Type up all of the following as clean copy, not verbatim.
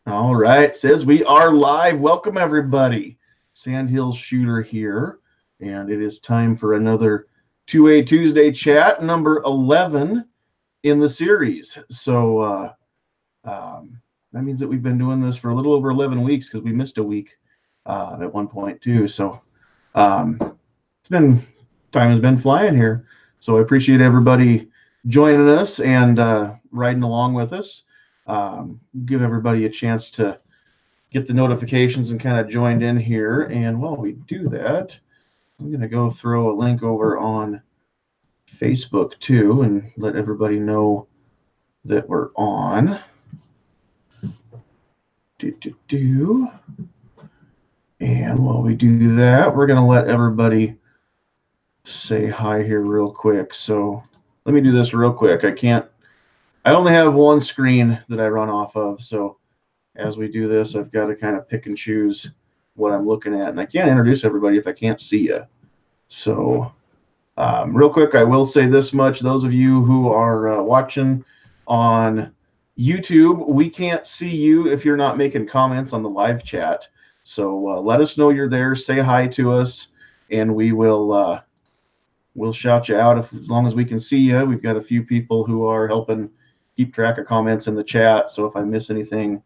All right, says we are live. Welcome everybody. Sandhills Shooter here, and it is time for another 2A Tuesday chat, number 11 in the series. So that means that we've been doing this for a little over 11 weeks because we missed a week at one point too. So time has been flying here. So I appreciate everybody joining us and riding along with us. Give everybody a chance to get the notifications and kind of joined in here. And while we do that, I'm going to go throw a link over on Facebook too and let everybody know that we're on. And while we do that, we're going to let everybody say hi here real quick. So let me do this real quick. I only have one screen that I run off of. So as we do this, I've got to kind of pick and choose what I'm looking at. And I can't introduce everybody if I can't see you. So real quick, I will say this much. Those of you who are watching on YouTube, we can't see you if you're not making comments on the live chat. So let us know you're there. Say hi to us, and we will we'll shout you out as long as we can see you. We've got a few people who are helping keep track of comments in the chat. So if I miss anything,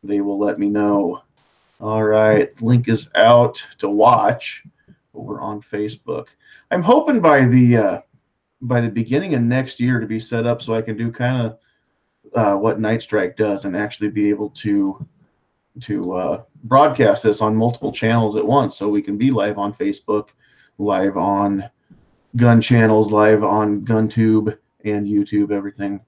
they will let me know. All right, link is out to watch over on Facebook. I'm hoping by the beginning of next year to be set up so I can do kind of what Night Strike does and actually be able to broadcast this on multiple channels at once, so we can be live on Facebook, live on gun channels, live on GunTube and YouTube, everything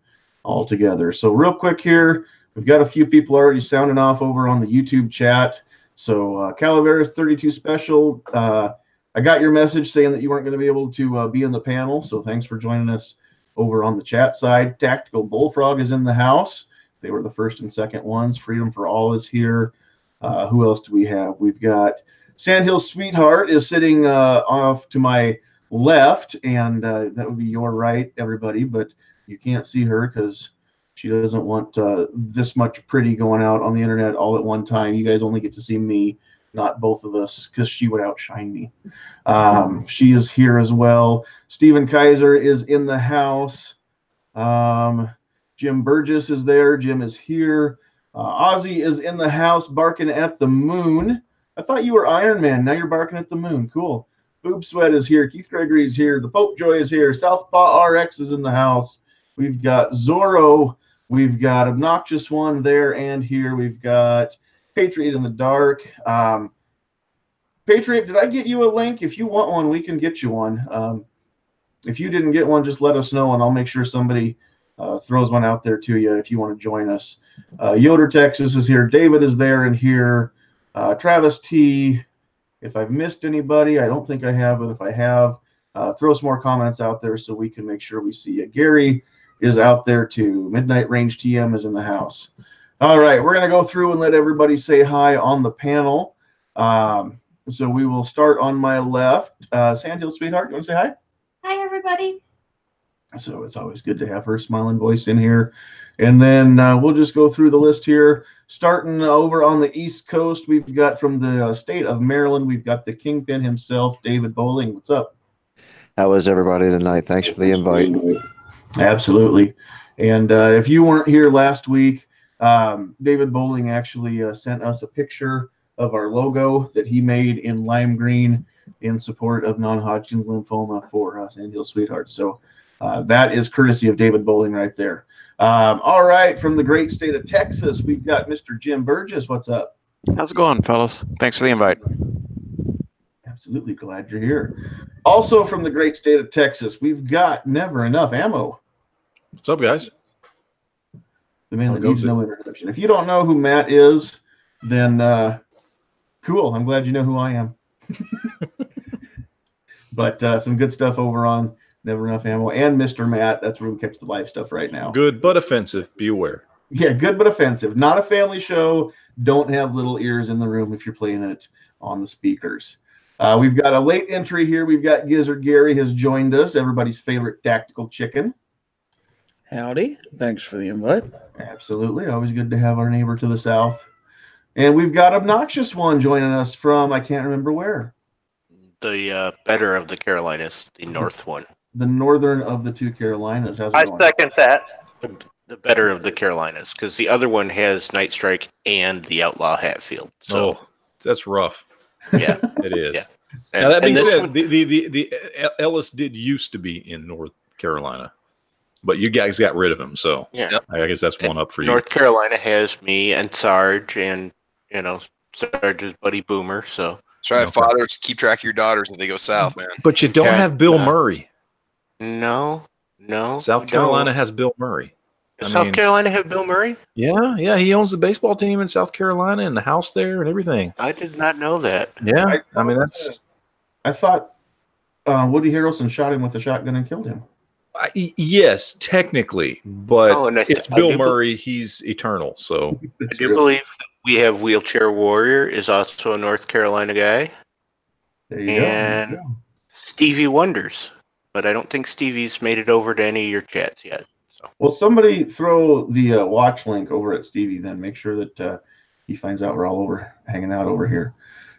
all together. So real quick here, we've got a few people already sounding off over on the YouTube chat. So Calaveras 32 Special, I got your message saying that you weren't going to be able to be in the panel, so thanks for joining us over on the chat side. Tactical Bullfrog is in the house. They were the first and second ones. Freedom for All is here. Who else do we have? We've got Sandhills Sweetheart is sitting off to my left, and that would be your right, everybody, but you can't see her because she doesn't want this much pretty going out on the internet all at one time. You guys only get to see me, not both of us, because she would outshine me. She is here as well. Stephen Kaiser is in the house. Jim Burgess is there. Jim is here. Ozzy is in the house barking at the moon. I thought you were Iron Man. Now you're barking at the moon. Cool. Boob Sweat is here. Keith Gregory is here. The Pope Joy is here. Southpaw RX is in the house. We've got Zorro. We've got Obnoxious One there and here. We've got Patriot in the Dark. Patriot, did I get you a link? If you want one, we can get you one. If you didn't get one, just let us know, and I'll make sure somebody throws one out there to you if you want to join us. Yoder, Texas is here. David is there and here. Travis T. If I've missed anybody, I don't think I have, but if I have, throw some more comments out there so we can make sure we see you. Gary is out there too. Midnight Range TM is in the house. All right, we're going to go through and let everybody say hi on the panel. So we will start on my left. Sandhills Sweetheart, you want to say hi? Hi, everybody. So it's always good to have her smiling voice in here. And then we'll just go through the list here. Starting over on the East Coast, we've got from the state of Maryland, we've got the Kingpin himself, David Bowling. What's up? How is everybody tonight? Thanks for the invite. Absolutely. And if you weren't here last week, David Bowling actually sent us a picture of our logo that he made in lime green in support of non-Hodgkin's lymphoma for Sandhills Sweetheart. So that is courtesy of David Bowling right there. All right, from the great state of Texas, we've got Mr. Jim Burgess. What's up? How's it going, fellas? Thanks for the invite. Absolutely glad you're here. Also from the great state of Texas, we've got Never Enough Ammo. What's up, guys? The man that needs no introduction. If you don't know who Matt is, then cool. I'm glad you know who I am. But some good stuff over on Never Enough Ammo and Mr. Matt. That's where we catch the live stuff right now. Good but offensive. Be aware. Yeah, good but offensive. Not a family show. Don't have little ears in the room if you're playing it on the speakers. We've got a late entry here. We've got Gizzard Gary has joined us, everybody's favorite tactical chicken. Howdy. Thanks for the invite. Absolutely. Always good to have our neighbor to the south And we've got Obnoxious One joining us from, I can't remember where. The better of the Carolinas, the north one. The northern of the two Carolinas. How's it I going? second that. The better of the Carolinas, because the other one has Night Strike and the Outlaw Hatfield. So Oh, that's rough. yeah, It is. Yeah. Now that being this said, one- the Ellis did used to be in North Carolina, but you guys got rid of him, so yeah, I guess that's one up for you. North Carolina has me and Sarge, and Sarge's buddy Boomer. So That's right. Okay. Fathers, keep track of your daughters if they go south, man. But you don't Yeah, have Bill Murray. no, South we Carolina don't. has Bill Murray. Does South Carolina have Bill Murray? Yeah, he owns the baseball team in South Carolina and the house there and everything. I did not know that. Yeah, I mean that's. I thought Woody Harrelson shot him with a shotgun and killed him. Yes, technically, but Oh, and it's I Bill do Murray. He's eternal. So I do believe that we have Wheelchair Warrior is also a North Carolina guy, There you and go. Stevie Wonders, but I don't think Stevie's made it over to any of your chats yet. So Well, somebody throw the watch link over at Stevie then. Make sure that he finds out we're all over hanging out over here.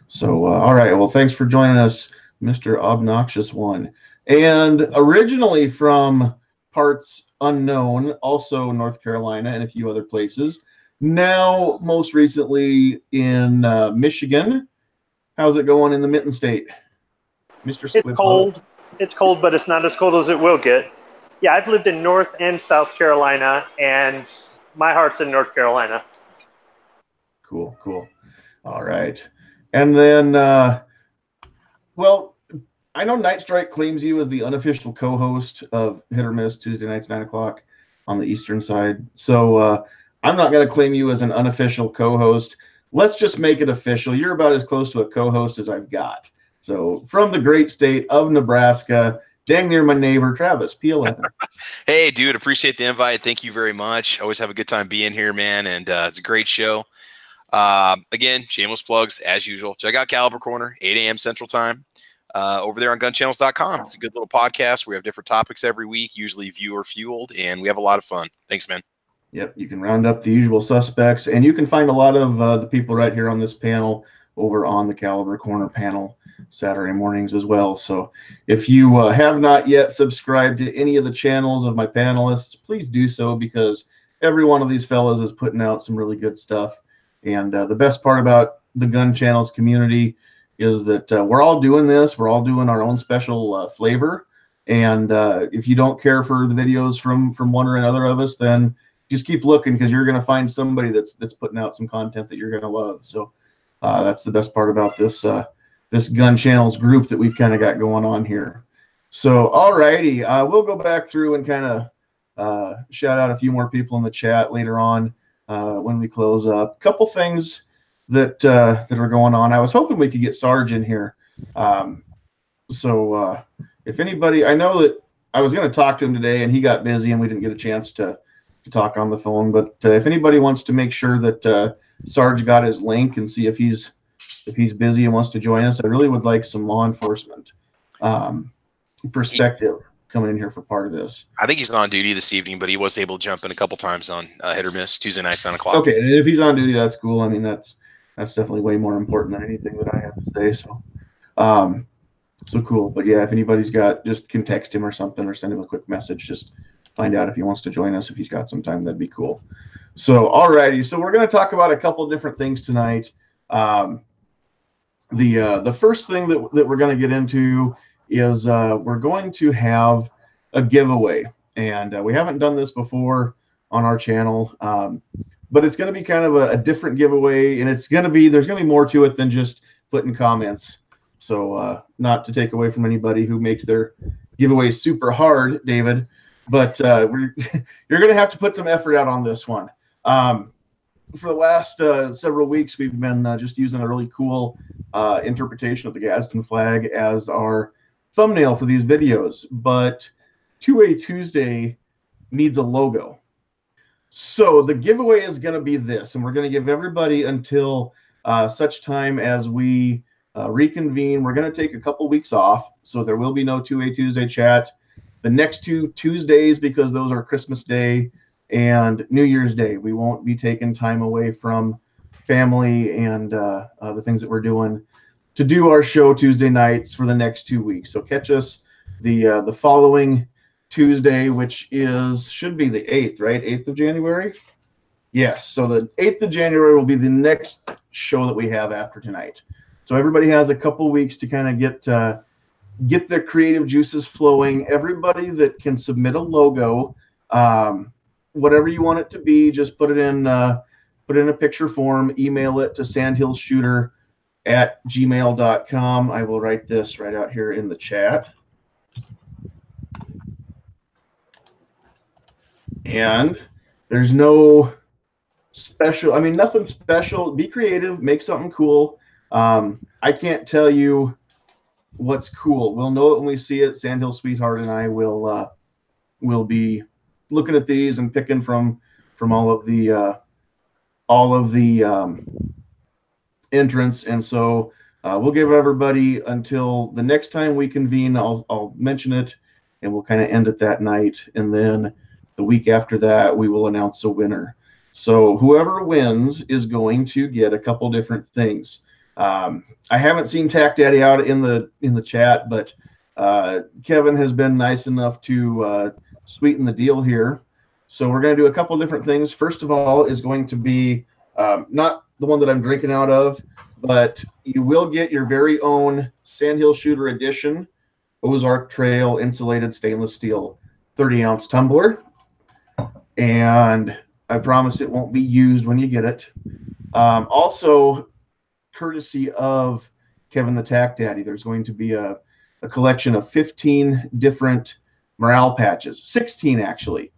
So, all right. Well, thanks for joining us, Mr. Obnoxious One. And originally from parts unknown, also North Carolina and a few other places. Now, most recently in Michigan. How's it going in the Mitten State? Mr. It's cold. It's cold, but it's not as cold as it will get. Yeah, I've lived in North and South Carolina, and my heart's in North Carolina. Cool. All right. And then, well, I know Night Strike claims you as the unofficial co-host of Hit or Miss Tuesday nights, 9 o'clock on the Eastern side. So I'm not going to claim you as an unofficial co-host. Let's just make it official. You're about as close to a co-host as I've got. So from the great state of Nebraska, dang near my neighbor, Travis, P11. Hey, dude, appreciate the invite. Thank you very much. Always have a good time being here, man, and it's a great show. Again, shameless plugs as usual. Check out Caliber Corner, 8 a.m. Central Time, over there on gunchannels.com. It's a good little podcast. We have different topics every week, usually viewer fueled, and we have a lot of fun. Thanks, man. Yep, you can round up the usual suspects, and you can find a lot of the people right here on this panel over on the Caliber Corner panel Saturday mornings as well. So if you have not yet subscribed to any of the channels of my panelists, please do so, because every one of these fellas is putting out some really good stuff. And the best part about the Gun Channels community is that we're all doing this. We're all doing our own special flavor. And if you don't care for the videos from one or another of us, then just keep looking, because you're going to find somebody that's putting out some content that you're going to love. So that's the best part about this this Gun Channels group that we've kind of got going on here. So, all righty, we'll go back through and kind of shout out a few more people in the chat later on when we close up. A couple things that that are going on. I was hoping we could get Sarge in here. So if anybody, I know that I was going to talk to him today and he got busy and we didn't get a chance to talk on the phone. But if anybody wants to make sure that Sarge got his link and see if he's busy and wants to join us, I really would like some law enforcement perspective coming in here for part of this. I think he's on duty this evening, but he was able to jump in a couple times on Hit or Miss Tuesday nights, 9 o'clock. Okay, and if he's on duty, that's cool. I mean, that's definitely way more important than anything that I have to say. So, so cool. But yeah, if anybody's got, just can text him or something, or send him a quick message. Just find out if he wants to join us. If he's got some time, that'd be cool. So, alrighty. So we're going to talk about a couple different things tonight. The first thing that we're going to get into is we're going to have a giveaway, and we haven't done this before on our channel, but it's going to be kind of a different giveaway, and there's going to be more to it than just putting comments. So not to take away from anybody who makes their giveaways super hard, David, but you're going to have to put some effort out on this one. For the last several weeks, we've been just using a really cool interpretation of the Gadsden flag as our thumbnail for these videos, but 2A Tuesday needs a logo. So the giveaway is going to be this, and we're going to give everybody until such time as we reconvene. We're going to take a couple weeks off, so there will be no 2A Tuesday chat. The next 2 Tuesdays, because those are Christmas Day and New Year's Day, we won't be taking time away from family and the things that we're doing to do our show Tuesday nights for the next 2 weeks. So catch us the following Tuesday, which should be the 8th, right? 8th of January? Yes. So the 8th of January will be the next show that we have after tonight. So everybody has a couple weeks to kind of get their creative juices flowing. Everybody that can submit a logo, whatever you want it to be, just put it in a picture form, email it to sandhillshooter@gmail.com. I will write this right out here in the chat. And there's no special, I mean, nothing special. Be creative, make something cool. I can't tell you what's cool. We'll know it when we see it. Sandhills Sweetheart and I will be looking at these and picking from all of the entrants. And so we'll give everybody until the next time we convene. I'll mention it, and we'll kind of end it that night. And then the week after that, we will announce a winner. So whoever wins is going to get a couple different things. I haven't seen Tack Daddy out in the chat, but Kevin has been nice enough to sweeten the deal here. So we're going to do a couple different things. First of all is going to be not the one that I'm drinking out of, but you will get your very own Sandhill Shooter Edition Ozark Trail insulated stainless steel 30-ounce tumbler. And I promise it won't be used when you get it. Also, courtesy of Kevin the Tack Daddy, there's going to be a collection of 15 different morale patches, 16 actually,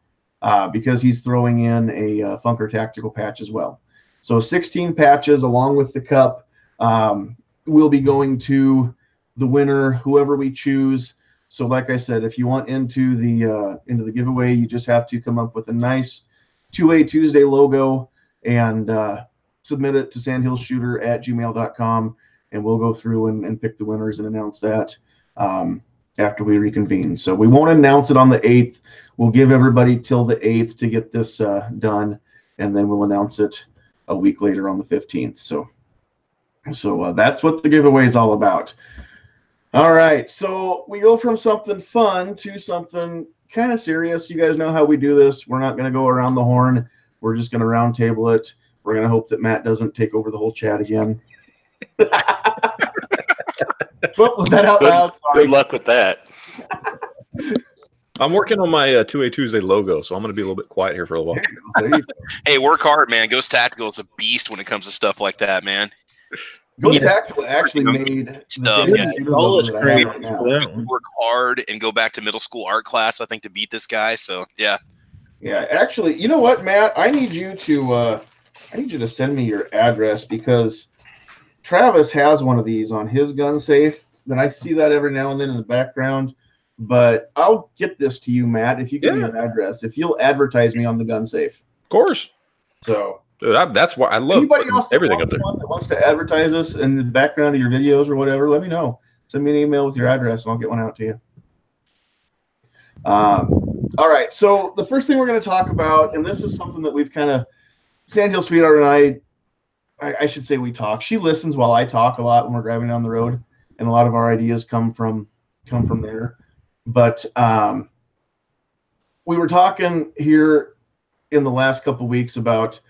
because he's throwing in a Funker tactical patch as well. So 16 patches along with the cup will be going to the winner, whoever we choose. So like I said, if you want into the giveaway, you just have to come up with a nice 2A Tuesday logo and submit it to sandhillshooter@gmail.com, and we'll go through and pick the winners and announce that after we reconvene. So we won't announce it on the 8th. We'll give everybody till the 8th to get this done, and then we'll announce it a week later on the 15th. So that's what the giveaway is all about. All right, so we go from something fun to something kind of serious. You guys know how we do this. We're not going to go around the horn. We're just going to round table it. We're going to hope that Matt doesn't take over the whole chat again. Well, was that out loud? Sorry. Good luck with that. I'm working on my 2A Tuesday logo, so I'm going to be a little bit quiet here for a while. Hey, work hard, man. Ghost Tactical is a beast when it comes to stuff like that, man. Ghost Tactical actually made stuff. the Yeah. Work hard and go back to middle school art class, I think, to beat this guy. So yeah. Yeah, actually, you know what, Matt? I need you to send me your address, because Travis has one of these on his gun safe. Then I see that every now and then in the background. But I'll get this to you, Matt, if you give me your address. If you'll advertise me on the gun safe. Of course. So that's why I love anybody else everything up there. That wants to advertise us in the background of your videos or whatever, let me know. Send me an email with your address and I'll get one out to you. All right, so the first thing we're going to talk about, and this is something that we've kind of, Sandhill Sweetheart and I should say we talk. She listens while I talk a lot when we're driving down the road, and a lot of our ideas come from there. But we were talking here in the last couple of weeks about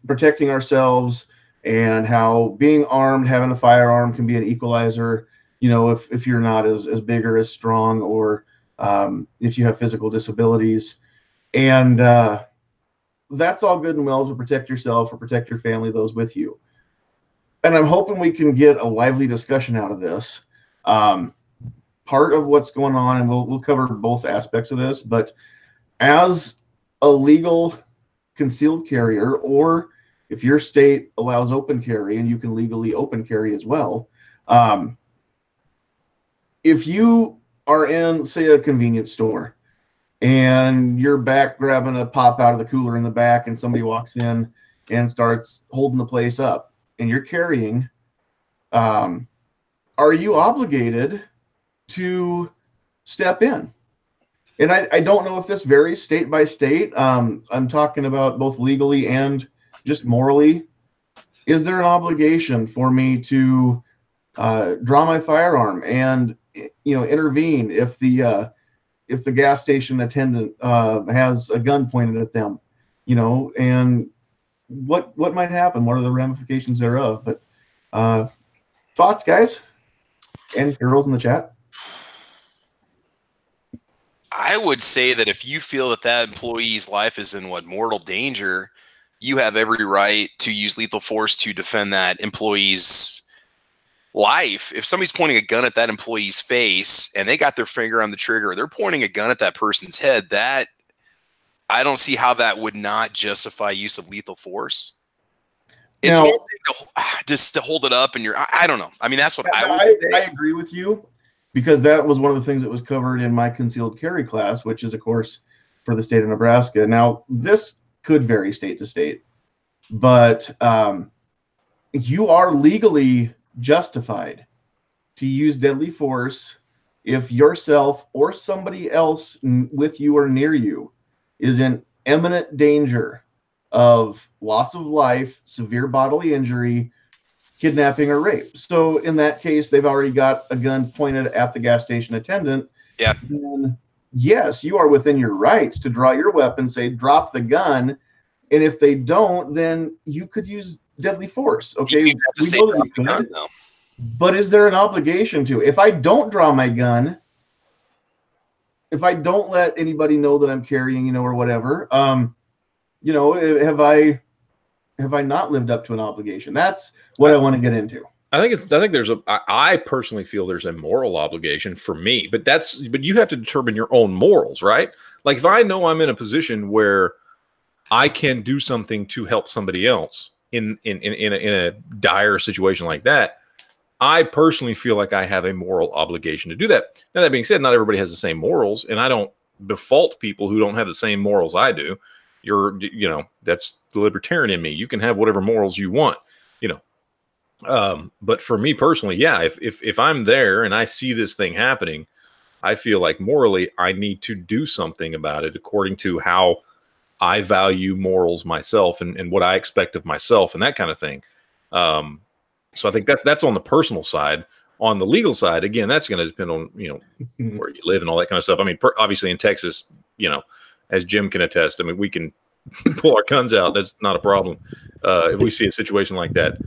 protecting ourselves and how being armed, having a firearm can be an equalizer, you know, if you're not as big or as strong, or if you have physical disabilities. And that's all good and well to protect yourself or protect your family, those with you. And I'm hoping we can get a lively discussion out of this. Part of what's going on, and we'll cover both aspects of this, but as a legal concealed carrier, or if your state allows open carry and you can legally open carry as well, if you are in, say, a convenience store and you're back grabbing a pop out of the cooler in the back and somebody walks in and starts holding the place up and you're carrying, are you obligated to step in? And I don't know if this varies state by state. I'm talking about both legally and just morally. is there an obligation for me to draw my firearm and intervene if the gas station attendant has a gun pointed at them, and what might happen? What are the ramifications thereof? But thoughts, guys, and girls in the chat. I would say that if you feel that employee's life is in mortal danger, you have every right to use lethal force to defend that employee's life. If somebody's pointing a gun at that employee's face and they got their finger on the trigger, or they're pointing a gun at that person's head, that I don't see how that would not justify use of lethal force. It's Now, one thing just to hold it up and I don't know. I mean, that's what I would say. I agree with you, because that was one of the things that was covered in my concealed carry class, which is, of course, for the state of Nebraska. Now, this could vary state to state, but you are legally justified to use deadly force if yourself or somebody else with you or near you is in imminent danger of loss of life, severe bodily injury, kidnapping, or rape. So in that case, they've already got a gun pointed at the gas station attendant. Yeah. Then, yes, you are within your rights to draw your weapon, say, drop the gun. And if they don't, then you could use deadly force. Okay, we know that you could. But is there an obligation to? If I don't draw my gun, if I don't let anybody know that I'm carrying, or whatever, have I not lived up to an obligation? That's what I want to get into. I personally feel there's a moral obligation for me, but you have to determine your own morals, right? Like, if I know I'm in a position where I can do something to help somebody else in a dire situation like that, I personally feel like I have a moral obligation to do that. Now, that being said, not everybody has the same morals, and I don't default people who don't have the same morals I do. That's the libertarian in me. You can have whatever morals you want, but for me personally, yeah, if I'm there and I see this thing happening, I feel like morally I need to do something about it according to how I value morals myself and what I expect of myself and that kind of thing. So I think that's on the personal side. On the legal side, again, that's going to depend on, where you live and all that kind of stuff. I mean, obviously in Texas, as Jim can attest, I mean, we can pull our guns out. That's not a problem if we see a situation like that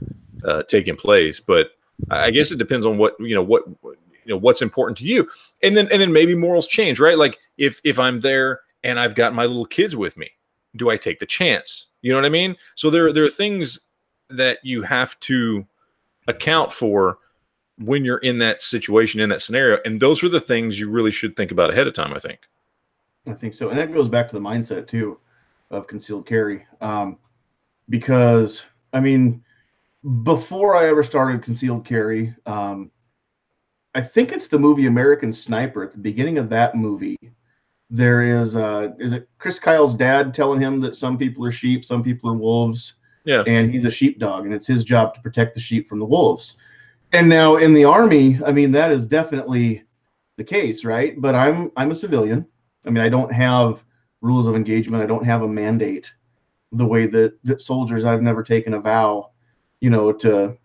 taking place. But I guess it depends on what's important to you, and then maybe morals change, right? Like if I'm there and I've got my little kids with me, do I take the chance? You know what I mean? So there are things that you have to account for when you're in that situation, in that scenario, and those are the things you really should think about ahead of time, I think. I think so. And that goes back to the mindset too of concealed carry. Because I mean, before I ever started concealed carry, I think it's the movie American Sniper. At the beginning of that movie, there is it Chris Kyle's dad telling him that some people are sheep, some people are wolves. Yeah. And he's a sheepdog, and it's his job to protect the sheep from the wolves. And now in the Army, I mean, that is definitely the case, right? But I'm a civilian. I mean, I don't have rules of engagement. I don't have a mandate the way that soldiers. I've never taken a vow, to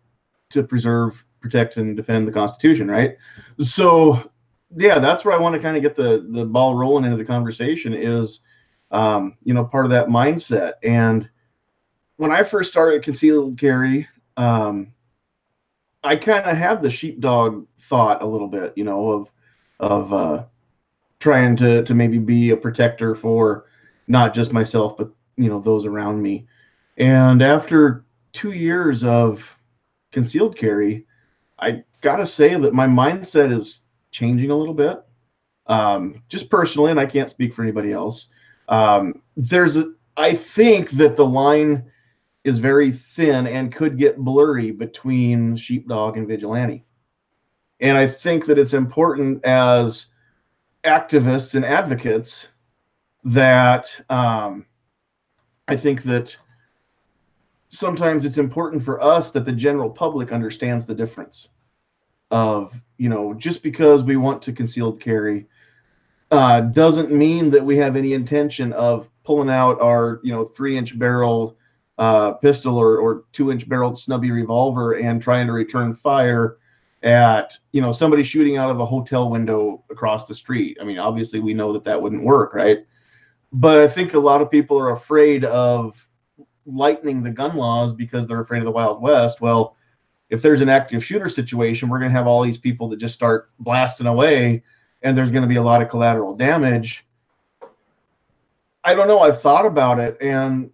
preserve, protect, and defend the Constitution, right? So, yeah, that's where I want to kind of get the ball rolling into the conversation is, part of that mindset. And when I first started concealed carry, I kind of had the sheepdog thought a little bit, of trying to maybe be a protector for not just myself, but those around me. And after 2 years of concealed carry, I gotta say that my mindset is changing a little bit, just personally, and I can't speak for anybody else. I think that the line is very thin and could get blurry between sheepdog and vigilante. And I think that it's important as activists and advocates that I think that sometimes it's important for us that the general public understands the difference of, just because we want to concealed carry doesn't mean that we have any intention of pulling out our, 3-inch barrel pistol or 2-inch barreled snubby revolver and trying to return fire at, you know, somebody shooting out of a hotel window across the street. I mean, obviously we know that that wouldn't work, right? But I think a lot of people are afraid of lightening the gun laws because they're afraid of the Wild West. Well, if there's an active shooter situation, we're going to have all these people that just start blasting away, and there's going to be a lot of collateral damage. I don't know. I've thought about it, and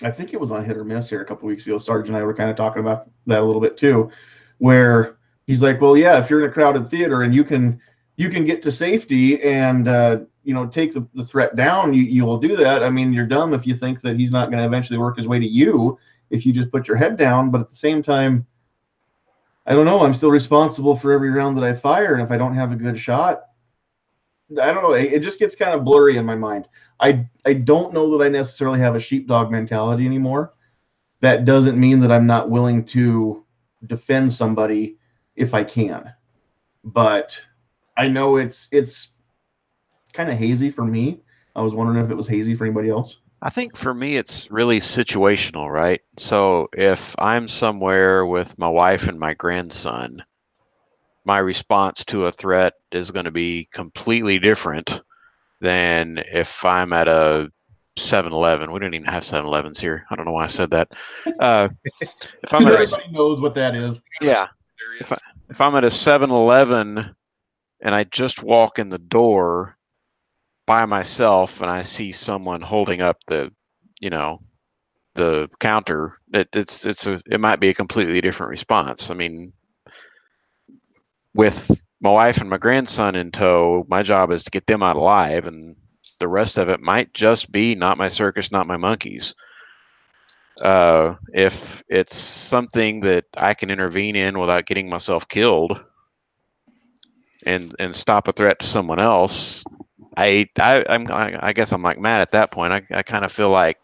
I think it was on Hit or Miss here a couple weeks ago. Sarge and I were kind of talking about that a little bit too, where he's like, well, yeah, if you're in a crowded theater and you can get to safety and you know, take the threat down, you will do that. I mean, you're dumb if you think that he's not going to eventually work his way to you if you just put your head down. But at the same time, I don't know. I'm still responsible for every round that I fire, and if I don't have a good shot, I don't know. It just gets kind of blurry in my mind. I don't know that I necessarily have a sheepdog mentality anymore. That doesn't mean that I'm not willing to defend somebody if I can. But I know it's kind of hazy for me. I was wondering if it was hazy for anybody else. I think for me, it's really situational, right? So if I'm somewhere with my wife and my grandson, my response to a threat is going to be completely different than if I'm at a 7-Eleven. We don't even have 7-Elevens here. I don't know why I said that. If I'm Everybody knows what that is. Yeah. If I'm at a 7-Eleven and I just walk in the door by myself and I see someone holding up the counter, it might be a completely different response. I mean, with my wife and my grandson in tow, my job is to get them out alive, and the rest of it might just be not my circus, not my monkeys. If it's something that I can intervene in without getting myself killed and stop a threat to someone else, I guess I'm like Matt at that point. I kind of feel like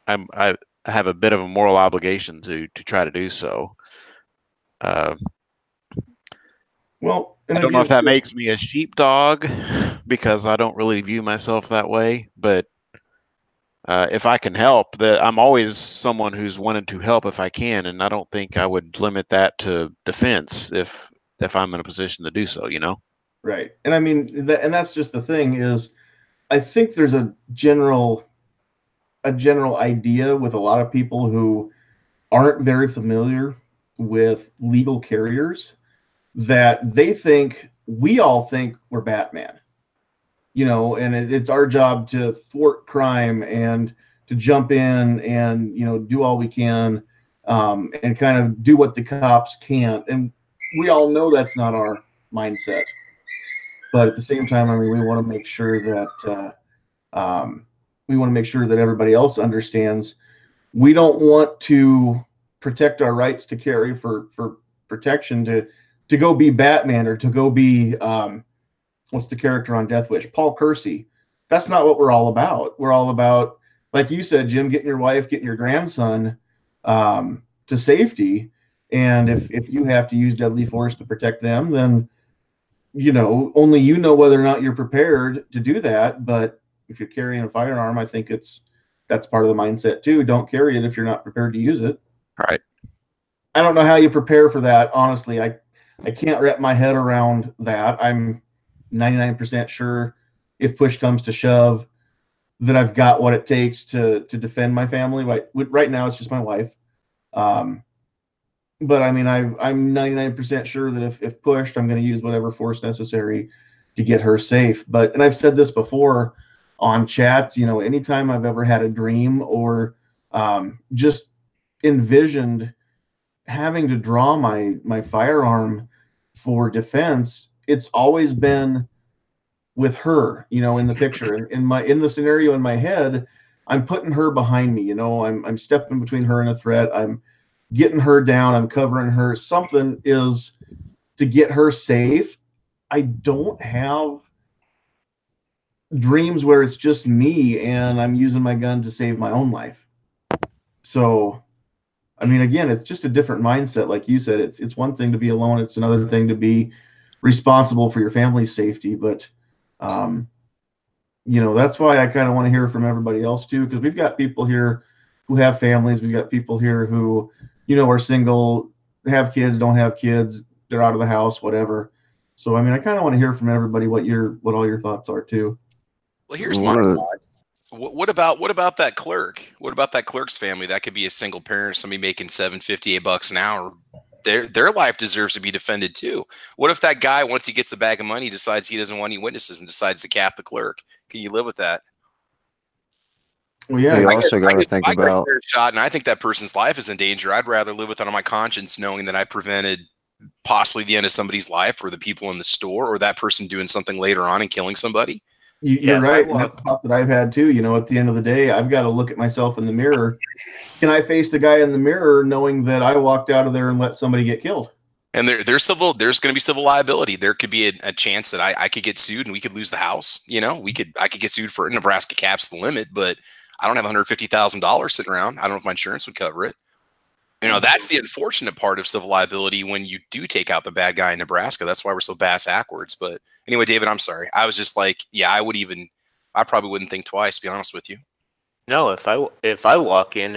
I have a bit of a moral obligation to try to do so. Well, and I don't know if that makes me a sheepdog because I don't really view myself that way, but if I can help, I'm always someone who's wanted to help if I can, and I don't think I would limit that to defense if I'm in a position to do so, you know? Right. And I mean, and that's just the thing is, I think there's a general idea with a lot of people who aren't very familiar with legal carriers that we all think we're Batman, you know, and it's our job to thwart crime and to jump in and, you know, do all we can and kind of do what the cops can't. And we all know that's not our mindset. But at the same time, I mean, we want to make sure that everybody else understands we don't want to protect our rights to carry for protection to go be Batman or to go be what's the character on Death Wish, Paul Kersey. That's not what we're all about. We're all about, like you said, Jim, getting your wife, getting your grandson to safety. And if you have to use deadly force to protect them, then you know, only you know whether or not you're prepared to do that. But if you're carrying a firearm, I think that's part of the mindset too. Don't carry it if you're not prepared to use it. Right. I don't know how you prepare for that. Honestly, I can't wrap my head around that. I'm 99% sure if push comes to shove that I've got what it takes to defend my family. Right now, it's just my wife. But I mean, I'm 99% sure that if pushed, I'm going to use whatever force necessary to get her safe. And I've said this before on chats, you know, anytime I've ever had a dream or just envisioned having to draw my firearm for defense, it's always been with her, you know, in the picture. In the scenario in my head, I'm putting her behind me, you know, I'm stepping between her and a threat. I'm getting her down, I'm covering her. Something is to get her safe. I don't have dreams where it's just me and I'm using my gun to save my own life. So, I mean, again, it's just a different mindset. Like you said, it's one thing to be alone. It's another thing to be responsible for your family's safety. But, you know, that's why I kind of want to hear from everybody else too, because we've got people here who have families. We've got people here who, are single, have kids, don't have kids, they're out of the house, whatever. So, I mean, I kind of want to hear from everybody what all your thoughts are too. Well, here's my thought. What about that clerk? What about that clerk's family? That could be a single parent, somebody making $7.58 an hour. Their life deserves to be defended too. What if that guy, once he gets the bag of money, decides he doesn't want any witnesses and decides to cap the clerk? Can you live with that? Well, yeah, You I also got to think about shot, and I think that person's life is in danger. I'd rather live with it on my conscience, knowing that I prevented possibly the end of somebody's life, or the people in the store, or that person doing something later on and killing somebody. You're right. And that's a thought that I've had too. At the end of the day, I've got to look at myself in the mirror. Can I face the guy in the mirror knowing that I walked out of there and let somebody get killed? And there's going to be civil liability. There could be a chance that I could get sued and we could lose the house. I could get sued for Nebraska caps the limit, but I don't have $150,000 sitting around. I don't know if my insurance would cover it. That's the unfortunate part of civil liability when you do take out the bad guy in Nebraska. That's why we're so backwards. But anyway, David, I'm sorry. I was just like, yeah, I probably wouldn't think twice, to be honest with you. No, if I walk in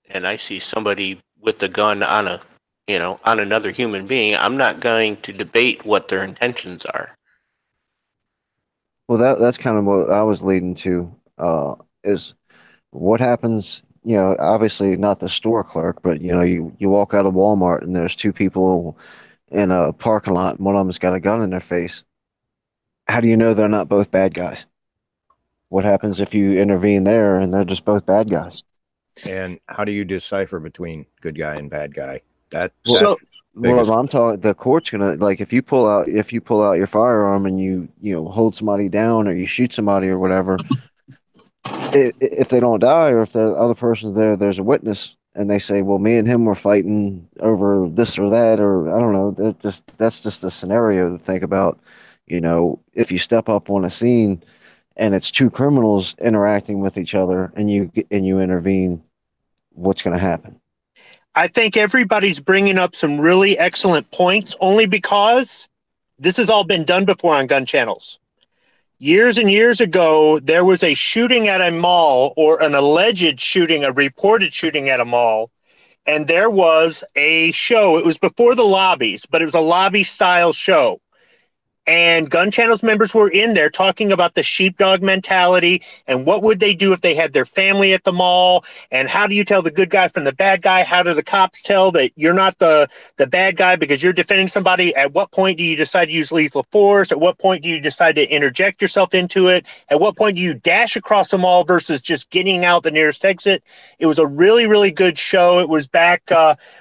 and I see somebody with a gun on on another human being, I'm not going to debate what their intentions are. Well, that's kind of what I was leading to, is what happens, obviously not the store clerk, but, you walk out of Walmart and there's two people in a parking lot and one of them's got a gun in their face. How do you know they're not both bad guys? What happens if you intervene there and they're just both bad guys? And how do you decipher between good guy and bad guy? I'm talking, the court's gonna, like, if you pull out your firearm and you hold somebody down or you shoot somebody or whatever, if they don't die, or if the other person's there's a witness and they say, well, me and him were fighting over this or that, or I don't know, that's just a scenario to think about. If you step up on a scene and it's two criminals interacting with each other and you intervene, what's going to happen? I think everybody's bringing up some really excellent points, only because this has all been done before on gun channels. Years and years ago, there was a shooting at a mall, or an alleged shooting, a reported shooting at a mall, and there was a show. It was before the lobbies, but it was a lobby-style show. And gun channels members were in there talking about the sheepdog mentality and what would they do if they had their family at the mall, and how do you tell the good guy from the bad guy? How do the cops tell that you're not the bad guy because you're defending somebody? At what point do you decide to use lethal force? At what point do you decide to interject yourself into it? At what point do you dash across the mall versus just getting out the nearest exit? It was a really, really good show. It was back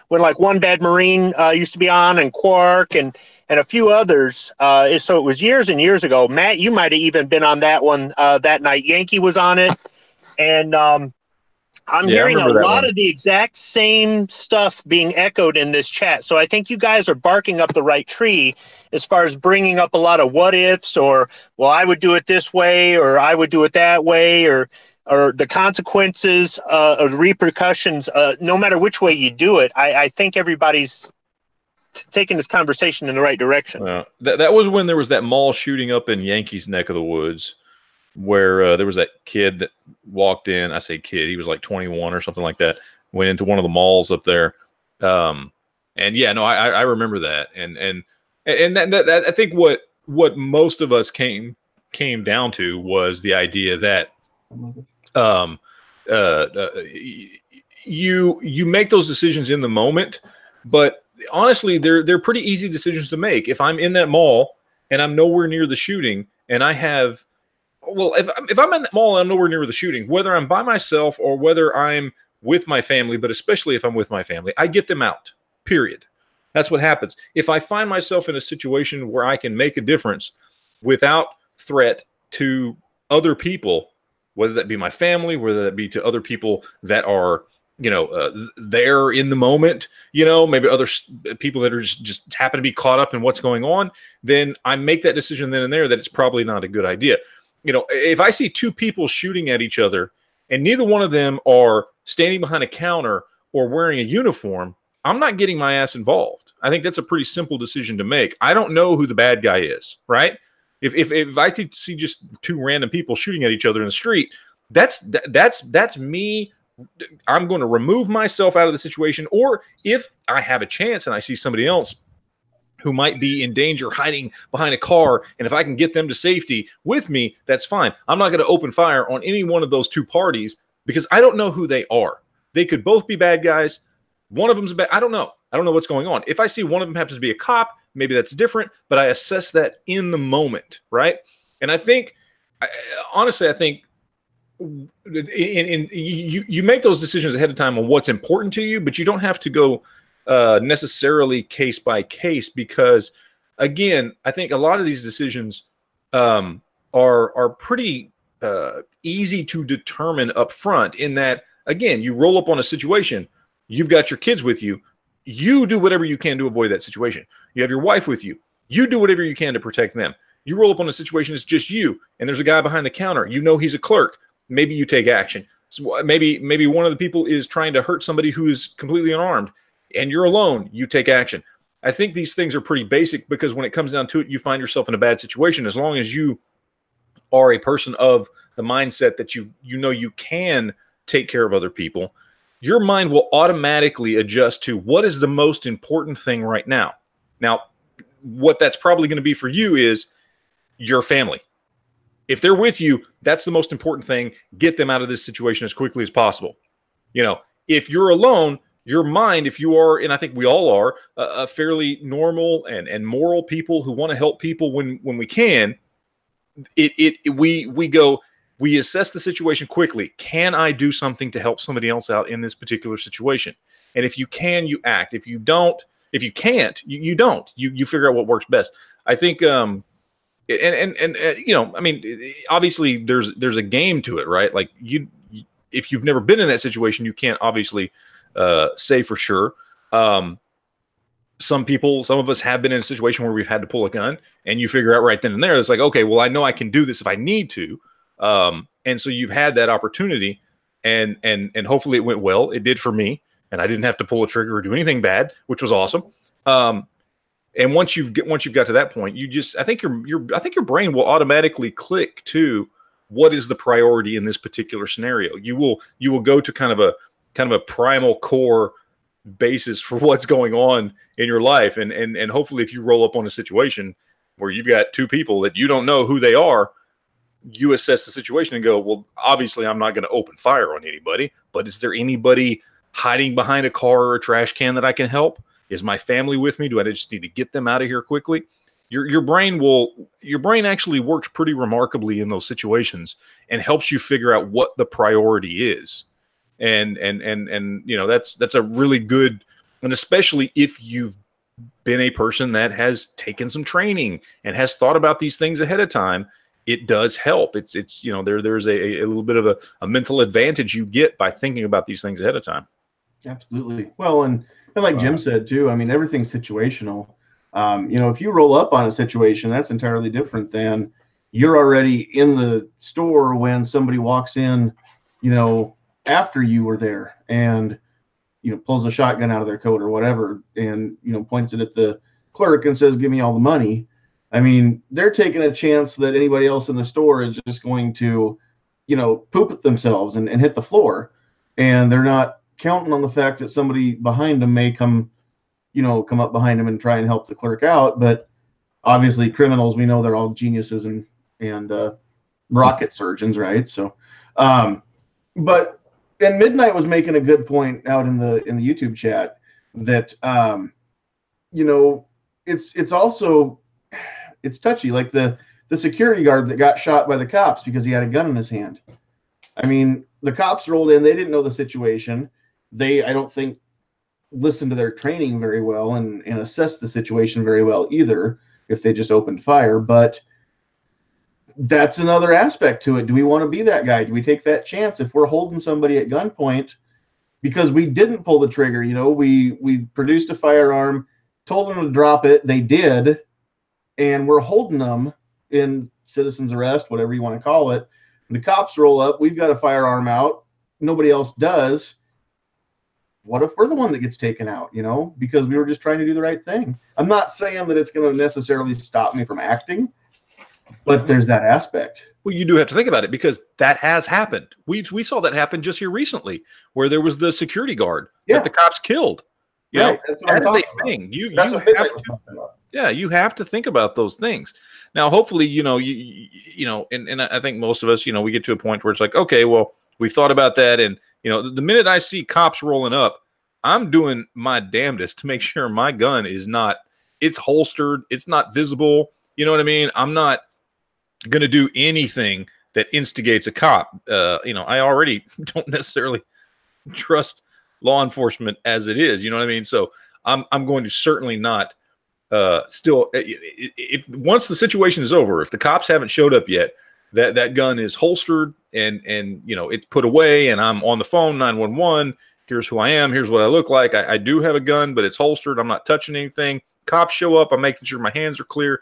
when, like, One Bad Marine used to be on, and Quark, and a few others. So it was years and years ago. Matt, you might have even been on that one that night. Yankee was on it. And I'm hearing a lot of the exact same stuff being echoed in this chat. So I think you guys are barking up the right tree as far as bringing up a lot of what ifs, or, well, I would do it this way, or I would do it that way, or the consequences or the repercussions, no matter which way you do it. I think everybody's taking this conversation in the right direction. That was when there was that mall shooting up in Yankees' neck of the woods, where there was that kid that walked in. I say kid, he was like 21 or something like that. Went into one of the malls up there, and yeah, no, I remember that. And that I think what most of us came down to was the idea that you make those decisions in the moment, but honestly, they're pretty easy decisions to make. If I'm in that mall and I'm nowhere near the shooting, and I have, well, if I'm in that mall and I'm nowhere near the shooting, whether I'm by myself or whether I'm with my family, but especially if I'm with my family, I get them out, period. That's what happens. If I find myself in a situation where I can make a difference without threat to other people, whether that be my family, whether that be to other people that are, there in the moment, maybe other people that are just happen to be caught up in what's going on, then I make that decision then and there that it's probably not a good idea. If I see two people shooting at each other and neither one of them are standing behind a counter or wearing a uniform, I'm not getting my ass involved. I think that's a pretty simple decision to make. I don't know who the bad guy is, right? If I could see just two random people shooting at each other in the street, that's me I'm going to remove myself out of the situation. Or if I have a chance and I see somebody else who might be in danger hiding behind a car, and if I can get them to safety with me, that's fine. I'm not going to open fire on any one of those two parties because I don't know who they are. They could both be bad guys. One of them's a bad. I don't know. I don't know what's going on. If I see one of them happens to be a cop, maybe that's different, but I assess that in the moment, right? And I think, honestly, I think you make those decisions ahead of time on what's important to you, but you don't have to go necessarily case by case, because again, I think a lot of these decisions are pretty easy to determine up front, in that, again, you roll up on a situation, you've got your kids with you, you do whatever you can to avoid that situation. You have your wife with you, you do whatever you can to protect them. You roll up on a situation, it's just you, and there's a guy behind the counter, you know he's a clerk, maybe you take action. So maybe one of the people is trying to hurt somebody who is completely unarmed, and you're alone, you take action. I think these things are pretty basic, because when it comes down to it, you find yourself in a bad situation. As long as you are a person of the mindset that you know you can take care of other people, your mind will automatically adjust to what is the most important thing right now. Now, what that's probably going to be for you is your family. If they're with you, that's the most important thing. Get them out of this situation as quickly as possible. You know, if you're alone, your mind, if you are, and I think we all are, a fairly normal and moral people who want to help people when we can, we assess the situation quickly. Can I do something to help somebody else out in this particular situation? And if you can, you act. If you don't, if you can't, you don't. You figure out what works best. I think, you know, I mean, obviously there's a game to it, right? Like if you've never been in that situation, you can't obviously say for sure. Some of us have been in a situation where we've had to pull a gun, and you figure out right then and there, it's like, okay, well, I know I can do this if I need to. And so you've had that opportunity, and hopefully it went well. It did for me, and I didn't have to pull a trigger or do anything bad, which was awesome. And once you've got to that point, I think your brain will automatically click to what is the priority in this particular scenario. You will go to kind of a primal core basis for what's going on in your life. And hopefully if you roll up on a situation where you've got two people that you don't know who they are, you assess the situation and go, well, obviously I'm not going to open fire on anybody, but is there anybody hiding behind a car or a trash can that I can help? Is my family with me? Do I just need to get them out of here quickly? Your brain actually works pretty remarkably in those situations and helps you figure out what the priority is. And you know, that's a really good, and especially if you've been a person that has taken some training and has thought about these things ahead of time, it does help. It's you know, there's a little bit of a mental advantage you get by thinking about these things ahead of time. Absolutely. Well, and like Jim said too, I mean, everything's situational. You know, if you roll up on a situation, that's entirely different than you're already in the store when somebody walks in, you know, after you were there, and, you know, pulls a shotgun out of their coat or whatever, and, you know, points it at the clerk and says, give me all the money. I mean, they're taking a chance that anybody else in the store is just going to, you know, poop at themselves and hit the floor. And they're not counting on the fact that somebody behind them may come up behind them and try and help the clerk out. But obviously criminals, we know they're all geniuses and rocket surgeons, right? So, but, and Midnight was making a good point out in the YouTube chat that, you know, it's also, it's touchy, like the security guard that got shot by the cops because he had a gun in his hand. I mean, the cops rolled in, they didn't know the situation. They, I don't think, listened to their training very well and assessed the situation very well either, if they just opened fire. But that's another aspect to it. Do we want to be that guy? Do we take that chance if we're holding somebody at gunpoint because we didn't pull the trigger? You know, we produced a firearm, told them to drop it, they did, and we're holding them in citizen's arrest, whatever you want to call it. The cops roll up, we've got a firearm out, nobody else does. What if we're the one that gets taken out, you know, because we were just trying to do the right thing? I'm not saying that it's going to necessarily stop me from acting, But there's that aspect. Well, you do have to think about it because that has happened. We saw that happen just here recently, where there was the security guard that the cops killed. You know, that's what I'm that is talking a thing. You That's you what Midnight have was to. talking about. Yeah, you have to think about those things. Now, hopefully, you know, and I think most of us, you know, we get to a point where it's like, okay, well, we thought about that, and you know, the minute I see cops rolling up, I'm doing my damnedest to make sure my gun is not, it's holstered, it's not visible. You know what I mean? I'm not going to do anything that instigates a cop. You know, I already don't necessarily trust law enforcement as it is. You know what I mean? So I'm going to certainly not. Still, if once the situation is over, if the cops haven't showed up yet, that gun is holstered and you know it's put away, and I'm on the phone 911. Here's who I am. Here's what I look like. I do have a gun, but it's holstered. I'm not touching anything. Cops show up. I'm making sure my hands are clear.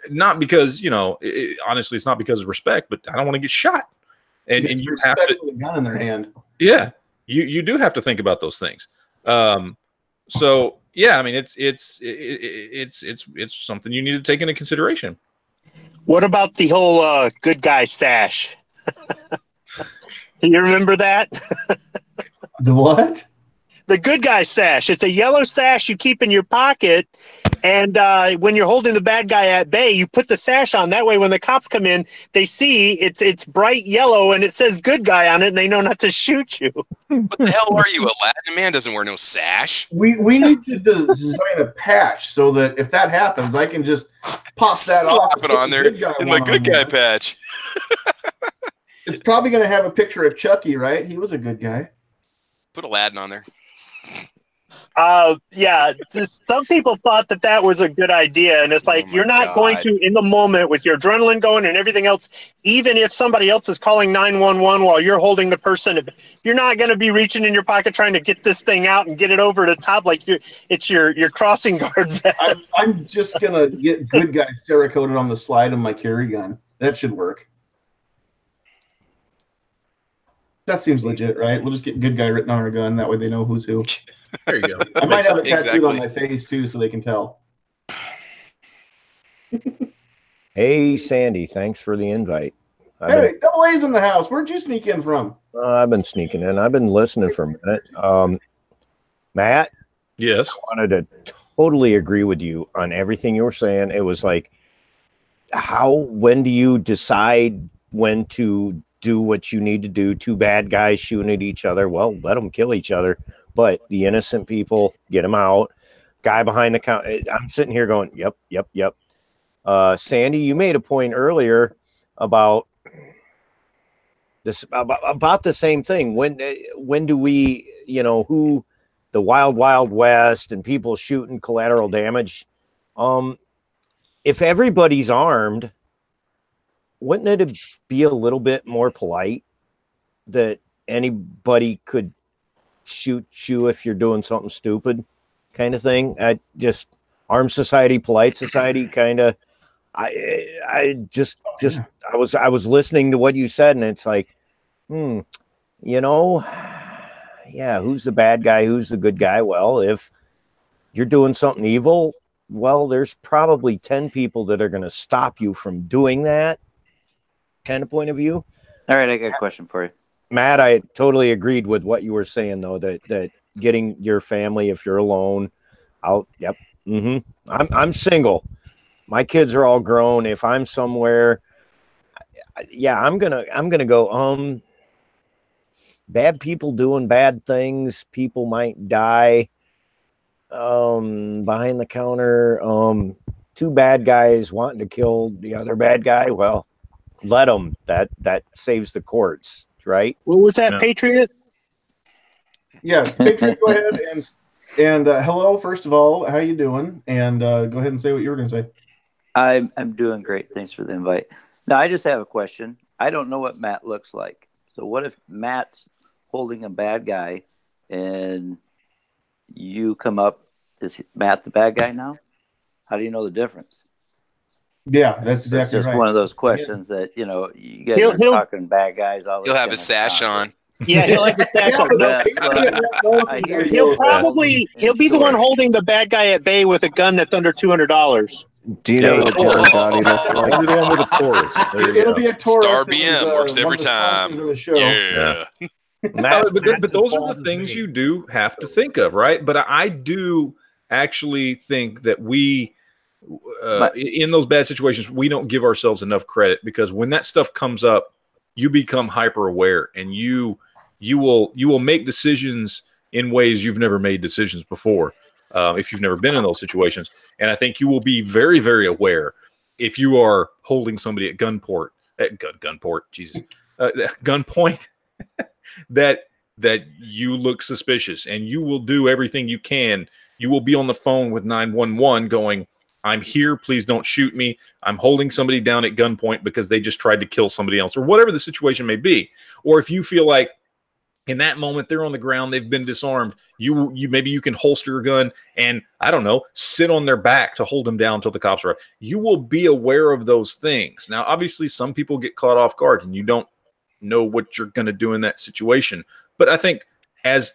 Not because, you know, honestly, it's not because of respect, but I don't want to get shot. And you have to with a gun in their hand. Yeah, you do have to think about those things. So yeah, I mean, it's something you need to take into consideration. What about the whole good guy stash? You remember that? The what? The good guy sash. It's a yellow sash you keep in your pocket, and when you're holding the bad guy at bay, you put the sash on. That way, when the cops come in, they see it's bright yellow and it says "good guy" on it, and they know not to shoot you. What the hell are you, Aladdin? Man doesn't wear no sash. We need to design a patch so that if that happens, I can just pop that off. Slap it on there in my good guy patch. It's probably going to have a picture of Chucky, right? He was a good guy. Put Aladdin on there. Yeah, some people thought that was a good idea, and it's like you're not going to, in the moment with your adrenaline going and everything else, even if somebody else is calling 911 while you're holding the person, you're not going to be reaching in your pocket trying to get this thing out and get it over the top like it's your crossing guard vest. I'm just going to get good guy Cerakoted on the slide of my carry gun. That should work. That seems legit, right? We'll just get good guy written on our gun. That way they know who's who. There you go. I might have it tattooed on my face, too, so they can tell. Hey, Sandy, thanks for the invite. Hey, Double A's in the house. Where'd you sneak in from? I've been sneaking in. I've been listening for a minute. Matt? Yes? I wanted to totally agree with you on everything you were saying. It was like, when do you decide when to do what you need to do? Two bad guys shooting at each other. Well, let them kill each other. But the innocent people, get them out. Guy behind the counter. I'm sitting here going, yep. Sandy, you made a point earlier about this, about the same thing. When do we, you know, who the wild west and people shooting collateral damage? If everybody's armed, wouldn't it be a little bit more polite that anybody could shoot you if you're doing something stupid, kind of thing? I just armed society, polite society, kind of. I was listening to what you said, and it's like, you know, yeah, who's the bad guy? Who's the good guy? Well, if you're doing something evil, well, there's probably 10 people that are going to stop you from doing that kind of point of view. All right, I got a question for you, Matt. I totally agreed with what you were saying, though, that getting your family, if you're alone, out. Yep. I'm single. My kids are all grown. If I'm somewhere, yeah, I'm gonna go. Bad people doing bad things. People might die. Behind the counter. Two bad guys wanting to kill the other bad guy. Well, let them. That saves the courts, right? What was that, Patriot? Yeah, Patriot, go ahead and hello. First of all, how you doing? And go ahead and say what you were going to say. I'm doing great. Thanks for the invite. Now, I just have a question. I don't know what Matt looks like. So what if Matt's holding a bad guy and you come up? Is Matt the bad guy now? How do you know the difference? Yeah, that's exactly just right. One of those questions that, you know, you guys are talking bad guys. He'll have his sash on. Yeah, he'll have his sash on. He'll be the one holding the bad guy at bay with a gun that's under $200. Do you know what John Gotti looks I'll like? be the one with a Taurus. There you It'll go. be a Taurus. Star that was, BM works one every of the sponsors time. of the show. Yeah. Matt, But those are the things you do have to think of, right? But I do actually think that we, in those bad situations, we don't give ourselves enough credit, because when that stuff comes up, you become hyper aware, and you will make decisions in ways you've never made decisions before, if you've never been in those situations. And I think you will be very, very aware if you are holding somebody at gunport, gunpoint, that you look suspicious, and you will do everything you can. You will be on the phone with 911 going, I'm here, please don't shoot me. I'm holding somebody down at gunpoint because they just tried to kill somebody else, or whatever the situation may be. Or if you feel like in that moment they're on the ground, they've been disarmed, you maybe you can holster your gun and, I don't know, sit on their back to hold them down until the cops arrive. You will be aware of those things. Now, obviously, some people get caught off guard and you don't know what you're going to do in that situation. But I think as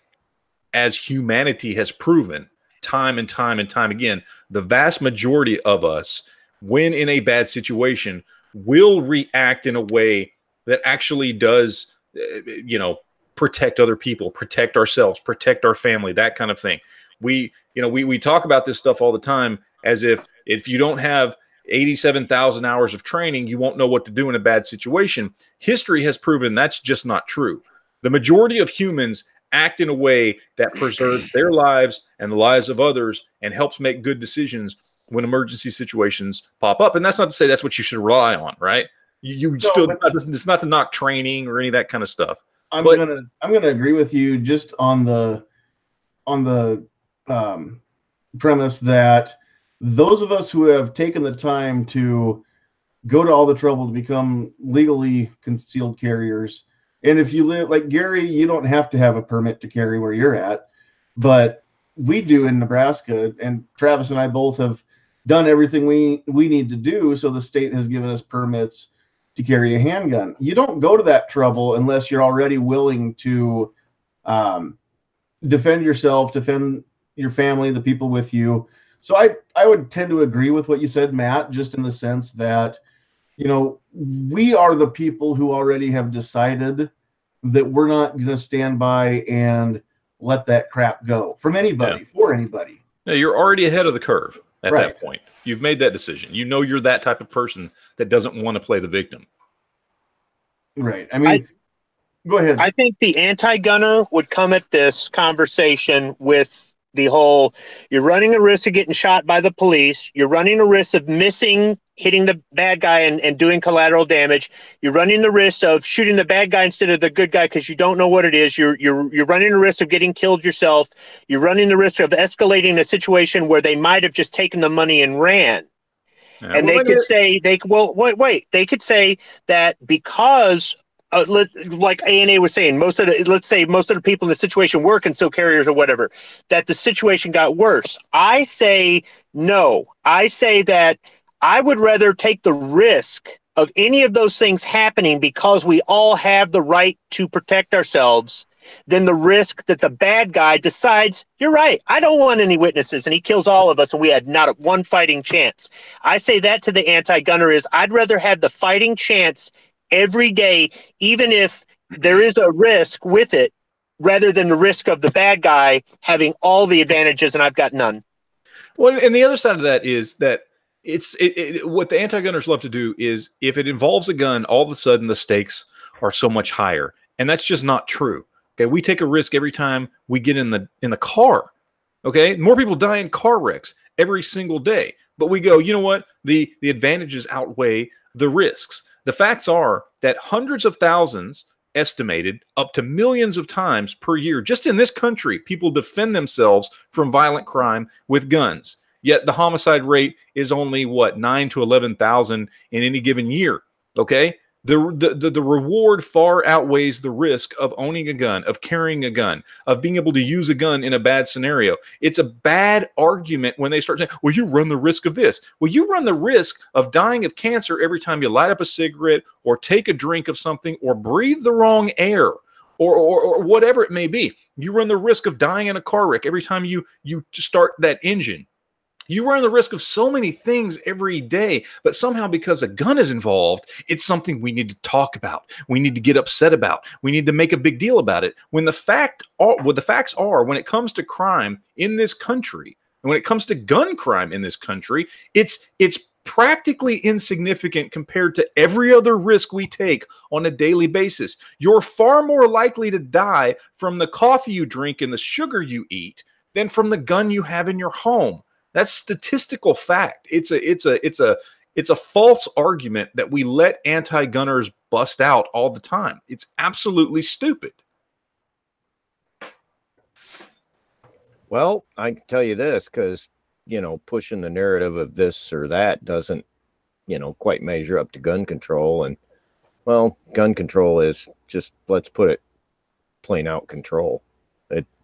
humanity has proven time and time and time again, the vast majority of us, when in a bad situation, will react in a way that actually does, protect other people, protect ourselves, protect our family, that kind of thing. We talk about this stuff all the time as if you don't have 87,000 hours of training, you won't know what to do in a bad situation. History has proven that's just not true. The majority of humans act in a way that preserves their lives and the lives of others and helps make good decisions when emergency situations pop up. And that's not to say that's what you should rely on, right? It's not to knock training or any of that kind of stuff. I'm gonna agree with you just on the premise that those of us who have taken the time to go to all the trouble to become legally concealed carriers, and if you live like Gary, you don't have to have a permit to carry where you're at, but we do in Nebraska, and Travis and I both have done everything we need to do, so the state has given us permits to carry a handgun. You don't go to that trouble unless you're already willing to defend yourself, defend your family, the people with you. So I would tend to agree with what you said, Matt, just in the sense that, we are the people who already have decided that we're not going to stand by and let that crap go from anybody, for anybody. No, you're already ahead of the curve at that point. You've made that decision. You're that type of person that doesn't want to play the victim. Right. I mean, go ahead. I think the anti-gunner would come at this conversation with the whole, you're running a risk of getting shot by the police. You're running a risk of hitting the bad guy and doing collateral damage. You're running the risk of shooting the bad guy instead of the good guy because you don't know what it is. You're running a risk of getting killed yourself. You're running the risk of escalating a situation where they might have just taken the money and ran. Yeah, and they could say, they could say that because like A&A was saying, most of the people in the situation were concealed carriers or whatever, that the situation got worse. I say no. I say that I would rather take the risk of any of those things happening because we all have the right to protect ourselves than the risk that the bad guy decides, you're right, I don't want any witnesses, and he kills all of us and we had not one fighting chance. I say that to the anti-gunner is I'd rather have the fighting chance every day, even if there is a risk with it, rather than the risk of the bad guy having all the advantages and I've got none. Well, and the other side of that is that what the anti-gunners love to do is if it involves a gun, all of a sudden the stakes are so much higher. And that's just not true. Okay, we take a risk every time we get in the car. Okay, more people die in car wrecks every single day. But we go, you know what? The advantages outweigh the risks. The facts are that hundreds of thousands, estimated up to millions of times per year, just in this country, people defend themselves from violent crime with guns. Yet the homicide rate is only 9 to 11,000 in any given year. Okay, the reward far outweighs the risk of owning a gun, of carrying a gun, of being able to use a gun in a bad scenario. It's a bad argument when they start saying, well, you run the risk of this. Well, you run the risk of dying of cancer every time you light up a cigarette or take a drink of something or breathe the wrong air or whatever it may be. You run the risk of dying in a car wreck every time you start that engine. You run the risk of so many things every day, but somehow because a gun is involved, it's something we need to talk about. We need to get upset about. We need to make a big deal about it. When the facts are, when it comes to crime in this country, and when it comes to gun crime in this country, it's practically insignificant compared to every other risk we take on a daily basis. You're far more likely to die from the coffee you drink and the sugar you eat than from the gun you have in your home. That's statistical fact. It's a false argument that we let anti-gunners bust out all the time. It's absolutely stupid. Well, I can tell you this, because pushing the narrative of this or that doesn't quite measure up to gun control. And well, gun control is just, let's put it plain out, control.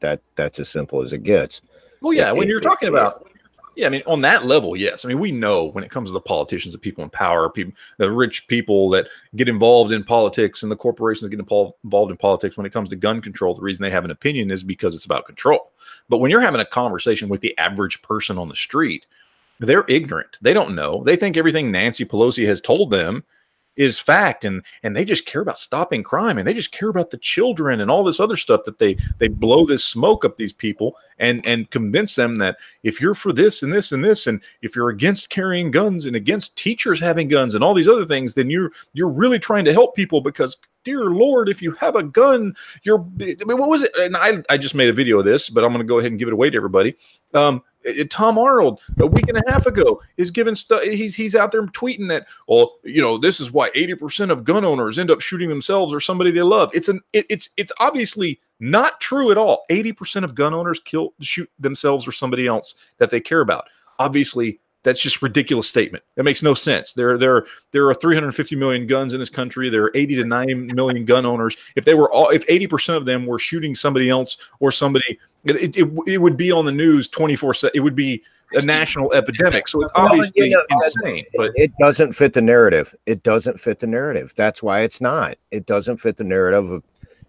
That's as simple as it gets. Well, yeah, when you're talking about, yeah, I mean, on that level, yes. I mean, we know when it comes to the politicians, the people in power, the rich people that get involved in politics and the corporations that get involved in politics, when it comes to gun control, the reason they have an opinion is because it's about control. But when you're having a conversation with the average person on the street, they're ignorant. They don't know. They think everything Nancy Pelosi has told them is fact, and they just care about stopping crime, and they just care about the children and all this other stuff, that they blow this smoke up these people and convince them that if you're for this and this and this, and if you're against carrying guns and against teachers having guns and all these other things, then you're really trying to help people, because dear Lord, if you have a gun, I mean, what was it? And I just made a video of this, but I'm going to go ahead and give it away to everybody. Tom Arnold, a week and a half ago, is giving stuff. He's out there tweeting that, well, this is why 80% of gun owners end up shooting themselves or somebody they love. It's obviously not true at all. 80% of gun owners shoot themselves or somebody else that they care about. Obviously, that's just a ridiculous statement. That makes no sense. There are 350 million guns in this country. There are 80 to 90 million gun owners. If 80% of them were shooting somebody else or somebody, it would be on the news 24/7. It would be a national epidemic. So it's obviously insane. But it doesn't fit the narrative. It doesn't fit the narrative. That's why it's not. It doesn't fit the narrative of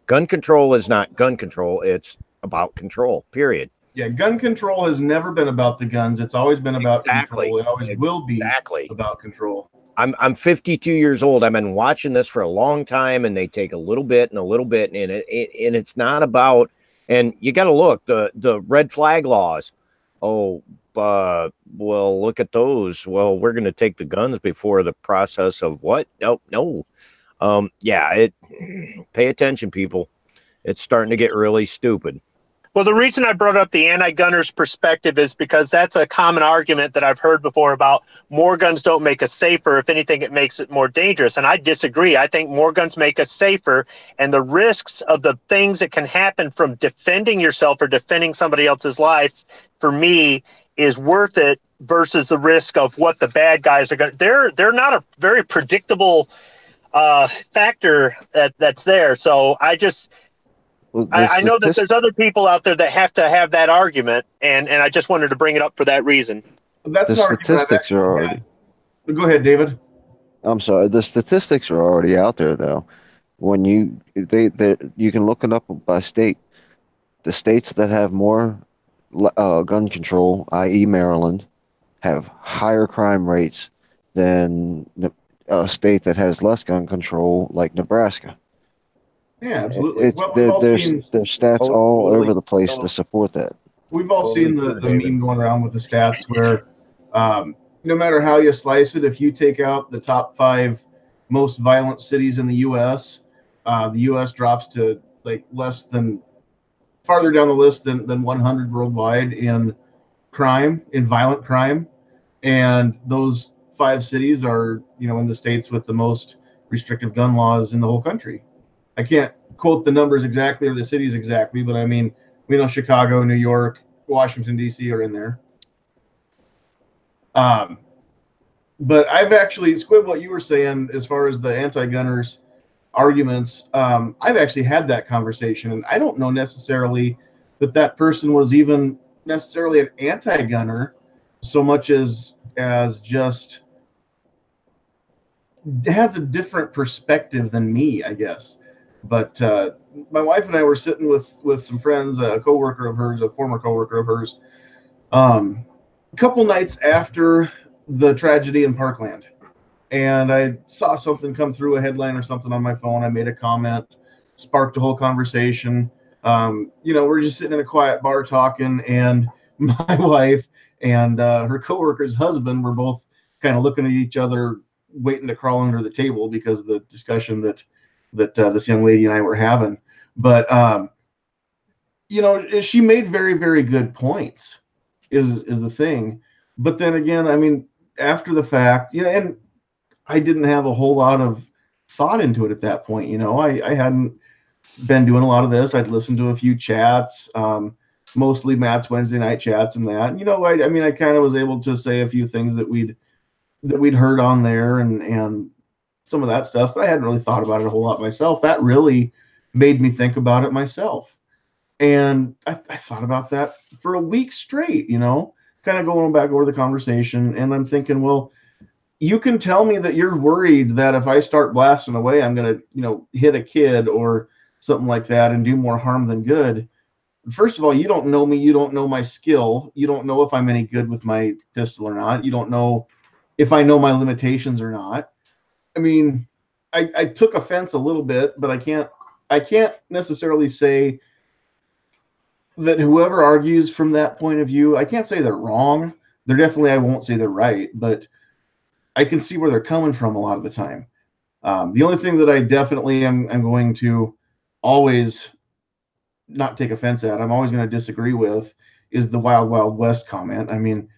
gun control is not gun control. It's about control, period. Yeah, gun control has never been about the guns. It's always been about control. It always will be about control. I'm 52 years old. I've been watching this for a long time, and they take a little bit and a little bit, and it's not about. And you got to look the red flag laws. Oh, well, look at those. Well, we're going to take the guns before the process of what? No. Pay attention, people. It's starting to get really stupid. Well, the reason I brought up the anti-gunners perspective is because that's a common argument that I've heard before about more guns don't make us safer. If anything, it makes it more dangerous. And I disagree. I think more guns make us safer, and the risks of the things that can happen from defending yourself or defending somebody else's life, for me, is worth it versus the risk of what the bad guys are going to. They're not a very predictable factor that's there. So I know that there's other people out there that have to have that argument, and I just wanted to bring it up for that reason. That's the statistics are already. Go ahead, David. I'm sorry. The statistics are already out there, though. When you can look it up by state. The states that have more gun control, i.e., Maryland, have higher crime rates than a state that has less gun control, like Nebraska. Yeah, absolutely. There's stats all over the place to support that. We've all seen the meme going around with the stats where no matter how you slice it, if you take out the top 5 most violent cities in the U.S., the U.S. drops to like farther down the list than 100 worldwide in crime, in violent crime. And those 5 cities are, in the states with the most restrictive gun laws in the whole country. I can't quote the numbers exactly or the cities exactly, but I mean, we know Chicago, New York, Washington, D.C. are in there. But I've actually, Squib, what you were saying as far as the anti-gunners arguments, I've actually had that conversation, and I don't know necessarily that person was even necessarily an anti-gunner so much as just has a different perspective than me, I guess. But my wife and I were sitting with some friends, a coworker of hers, a former coworker of hers, a couple nights after the tragedy in Parkland, and I saw something come through, a headline or something on my phone. I made a comment, sparked a whole conversation. We're just sitting in a quiet bar talking, and my wife and her coworker's husband were both kind of looking at each other, waiting to crawl under the table because of the discussion that this young lady and I were having. But she made very, very good points. Is the thing. But then again, I mean, after the fact, and I didn't have a whole lot of thought into it at that point. I hadn't been doing a lot of this. I'd listened to a few chats, mostly Matt's Wednesday night chats and that. I kind of was able to say a few things that we'd heard on there and some of that stuff, but I hadn't really thought about it a whole lot myself. That really made me think about it myself. And I thought about that for a week straight, kind of going back over the conversation. And I'm thinking, well, you can tell me that you're worried that if I start blasting away, I'm going to, hit a kid or something like that and do more harm than good. First of all, you don't know me. You don't know my skill. You don't know if I'm any good with my pistol or not. You don't know if I know my limitations or not. I mean, I took offense a little bit, but I can't necessarily say that whoever argues from that point of view, I can't say they're wrong. I won't say they're right, but I can see where they're coming from a lot of the time. The only thing that I definitely am going to always not take offense at, I'm always going to disagree with, is the Wild Wild West comment. I mean,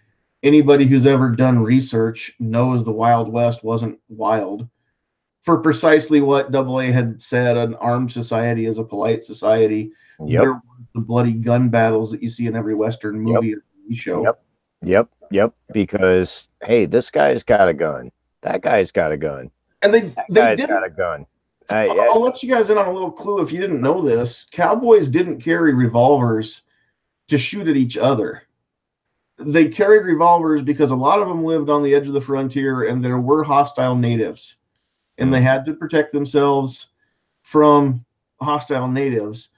anybody who's ever done research knows the Wild West wasn't wild. For precisely what AA had said, an armed society is a polite society. Yep. There were the bloody gun battles that you see in every Western movie or TV show. Yep. Because, hey, this guy's got a gun. That guy's got a gun. And they got a gun. I'll let you guys in on a little clue if you didn't know this. Cowboys didn't carry revolvers to shoot at each other. They carried revolvers because a lot of them lived on the edge of the frontier and there were hostile natives. And they had to protect themselves from hostile natives.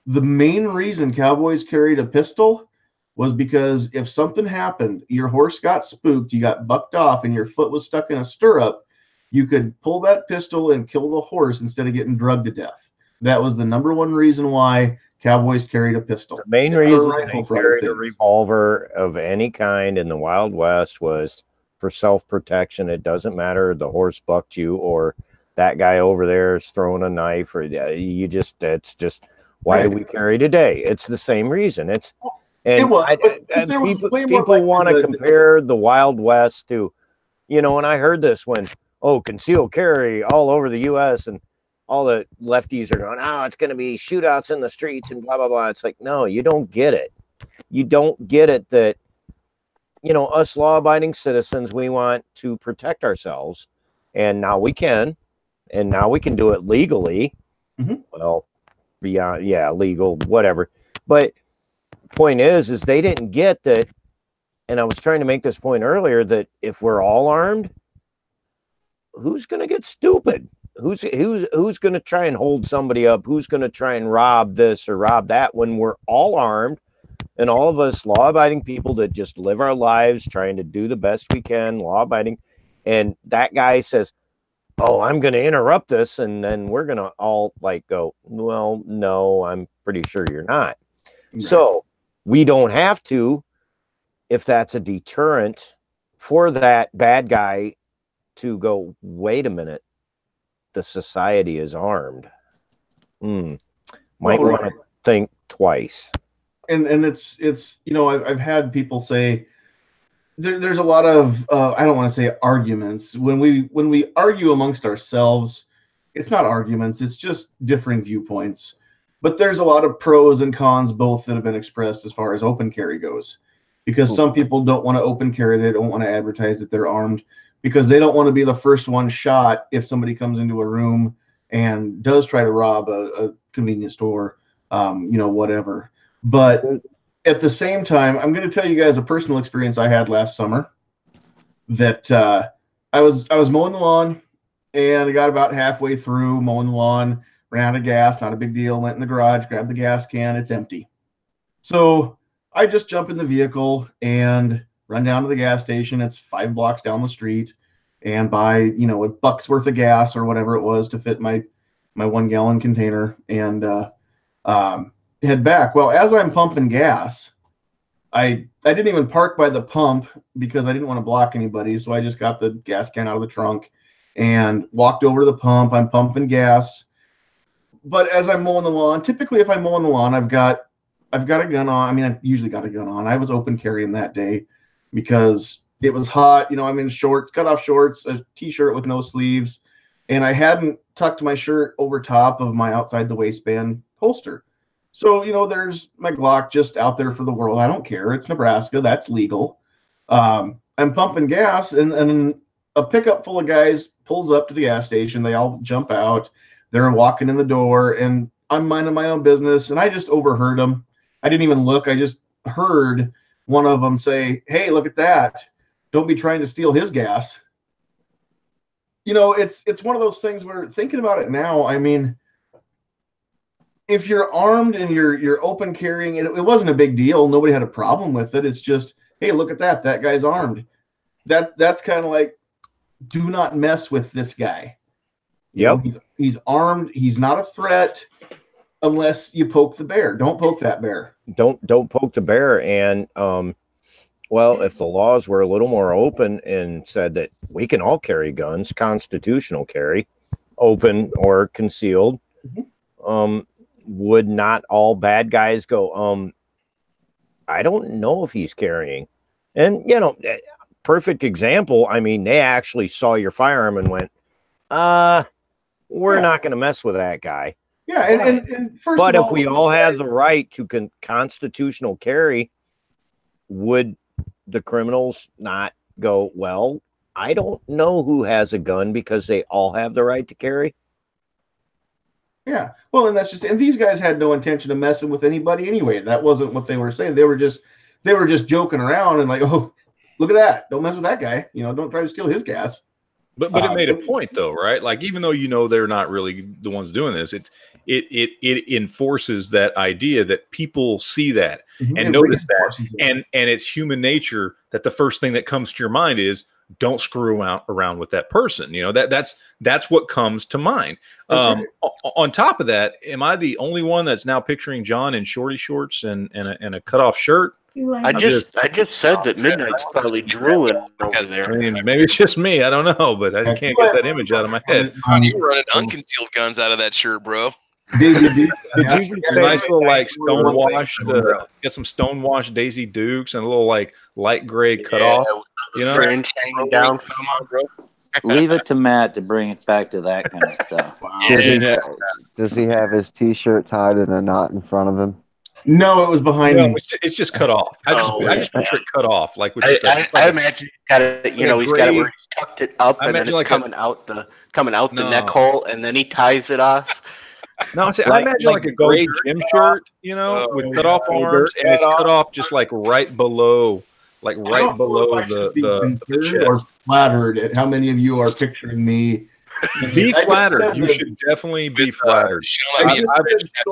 The main reason cowboys carried a pistol was because if something happened, your horse got spooked, you got bucked off, and your foot was stuck in a stirrup, you could pull that pistol and kill the horse instead of getting drugged to death. That was the number one reason why cowboys carried a pistol. The main reason they carried a revolver of any kind in the Wild West was for self-protection. It doesn't matter the horse bucked you or that guy over there is throwing a knife, or it's just why do we carry today? It's the same reason. People want to compare the Wild West to, and I heard this when, concealed carry all over the U.S. and all the lefties are going, it's going to be shootouts in the streets and blah, blah, blah. It's like, no, you don't get it. You don't get it that, us law-abiding citizens, we want to protect ourselves. And now we can. And now we can do it legally. Mm-hmm. Well, legal, whatever. But point is they didn't get that. And I was trying to make this point earlier that if we're all armed, who's going to get stupid? Who's going to try and hold somebody up? Who's going to try and rob this or rob that when we're all armed? And all of us law-abiding people that just live our lives trying to do the best we can, law-abiding. And that guy says, I'm going to interrupt this. And then we're going to all go, well, no, I'm pretty sure you're not. Right. So we don't have to, if that's a deterrent for that bad guy to go, wait a minute, the society is armed. Might want to think twice. And it's I've had people say there's a lot of I don't want to say arguments when we argue amongst ourselves. It's not arguments, it's just differing viewpoints, but there's a lot of pros and cons both that have been expressed as far as open carry goes, because some people don't want to open carry. They don't want to advertise that they're armed because they don't want to be the first one shot if somebody comes into a room and does try to rob a convenience store, whatever. But at the same time, I'm going to tell you guys a personal experience I had last summer. That I was mowing the lawn, and I got about halfway through mowing the lawn, ran out of gas, not a big deal. Went in the garage, grabbed the gas can, it's empty. So I just jump in the vehicle and run down to the gas station. It's 5 blocks down the street, and buy, you know, $1 worth of gas or whatever it was to fit my 1 gallon container, and head back. Well, as I'm pumping gas, I didn't even park by the pump because I didn't want to block anybody. So I just got the gas can out of the trunk and walked over to the pump. I'm pumping gas. But as I'm mowing the lawn, typically if I'm mowing the lawn, I've got a gun on. I mean, I've usually got a gun on. I was open carrying that day because it was hot. You know, I'm in shorts, cut off shorts, a t-shirt with no sleeves, and I hadn't tucked my shirt over top of my outside the waistband holster. So, you know, there's my Glock just out there for the world. I don't care. It's Nebraska. That's legal. I'm pumping gas, and a pickup full of guys pulls up to the gas station. They all jump out. They're walking in the door, and I'm minding my own business, and I just overheard them. I didn't even look. I just heard one of them say, "Hey, look at that. Don't be trying to steal his gas." You know, it's one of those things where, thinking about it now, I mean, if you're armed and you're open carrying, it wasn't a big deal. Nobody had a problem with it. It's just, hey, look at that. That guy's armed. That's kind of like, do not mess with this guy. Yep. You know, he's armed. He's not a threat unless you poke the bear. Don't poke that bear. Don't poke the bear. And well, if the laws were a little more open and said that we can all carry guns, constitutional carry, open or concealed, would not all bad guys go, I don't know if he's carrying? And, you know, perfect example. I mean, they actually saw your firearm and went, we're not going to mess with that guy. Yeah. And first but of all, if we all have the right to constitutional carry, would the criminals not go, well, I don't know who has a gun because they all have the right to carry? Yeah. Well, and and these guys had no intention of messing with anybody anyway. That wasn't what they were saying. They were just joking around and like, oh, look at that. Don't mess with that guy. You know, don't try to steal his gas. But it made a point though, right? Like, even though, you know, they're not really the ones doing this, it enforces that idea that people see that and notice that, and it's human nature that the first thing that comes to your mind is, don't screw around with that person. You know, that's what comes to mind. Right. On top of that, am I the only one that's now picturing John in shorty shorts and a cutoff shirt? I just said that Midnight's probably drooling over there. I mean, maybe it's just me. I don't know, but I can't get that image out of my head. You running unconcealed guns out of that shirt, bro. Did you nice little like stonewashed, get some stonewashed Daisy Dukes and a little like light gray cutoff. You know, fringe hanging down from him, bro. Leave it to Matt to bring it back to that kind of stuff. Does he have his T-shirt tied in a knot in front of him? No, it was behind me. It's just cut off. I just picture it cut off. Like, I imagine he's got it. You know, he's got it where he's tucked it up, and then it's coming out the neck hole, and then he ties it off. No, I imagine like a gray gym shirt, you know, with cut off arms, and it's cut off just like right below the chest. Or flattered at how many of you are picturing me. Be flattered. You should definitely be flattered.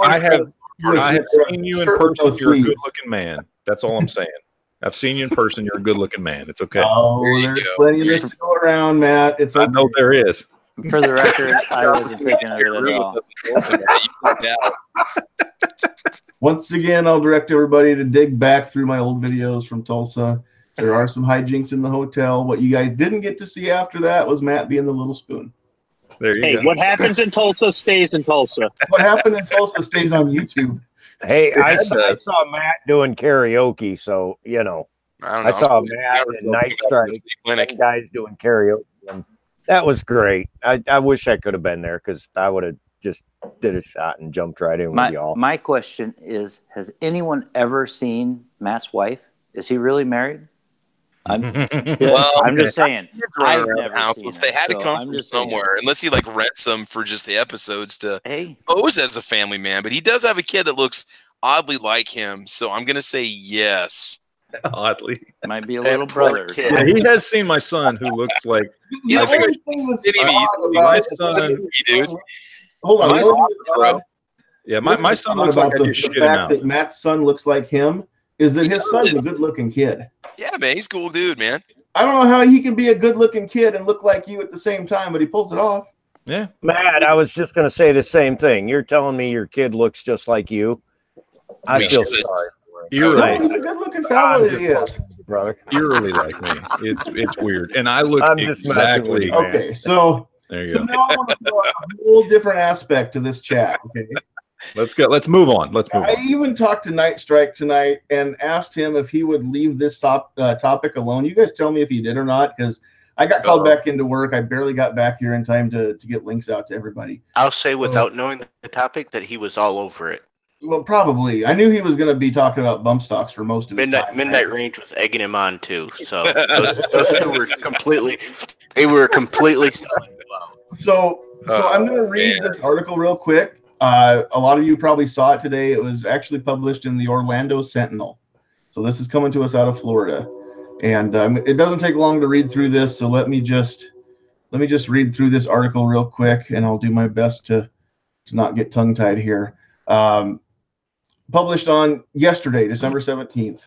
I have seen you in person. You're a good-looking man. That's all I'm saying. I've seen you in person. You're a good-looking man. It's okay. Oh, there's plenty of this to go around, Matt. It's okay. I know there is. For the record, I wasn't thinking of it at all. Once again, I'll direct everybody to dig back through my old videos from Tulsa. There are some hijinks in the hotel. What you guys didn't get to see after that was Matt being the little spoon. There you go. What happens in Tulsa stays in Tulsa. What happened in Tulsa stays on YouTube. Hey, I saw Matt doing karaoke, so, you know. I saw Matt and Night Strike guys doing karaoke. And that was great. I wish I could have been there because I would have just did a shot and jumped right in with y'all. My question is, has anyone ever seen Matt's wife? Is he really married? I'm just saying. I've never seen they had to come from somewhere, unless he like rents them for just the episodes to pose as a family man. But he does have a kid that looks oddly like him, so I'm gonna say yes. Oddly, might be a little brother. Yeah, he has seen my son, who looks like my son. Hold on, my son looks like I just shit him out. That Matt's son looks like him is that his son's a good-looking kid. Yeah, man, he's a cool dude, man. I don't know how he can be a good-looking kid and look like you at the same time, but he pulls it off. Yeah. Matt, I was just going to say the same thing. You're telling me your kid looks just like you. I feel sorry. Eerily, he's a good-looking fellow. He is, brother. Eerily like me. It's weird, and I look exactly. Okay, so there you so go. now I want to throw out a whole different aspect to this chat. Okay. Let's go. Let's move on. I even talked to Night Strike tonight and asked him if he would leave this topic alone. You guys tell me if he did or not, because I got called back into work. I barely got back here in time to get links out to everybody. I'll say without knowing the topic that he was all over it. Well, probably. I knew he was going to be talking about bump stocks for most of his time. Midnight Range was egging him on too. So those two were completely. They were completely. So I'm going to read this article real quick. A lot of you probably saw it today. It was actually published in the Orlando Sentinel. So this is coming to us out of Florida, and it doesn't take long to read through this. So let me just read through this article real quick, and I'll do my best to not get tongue-tied here. Published on yesterday, December 17th,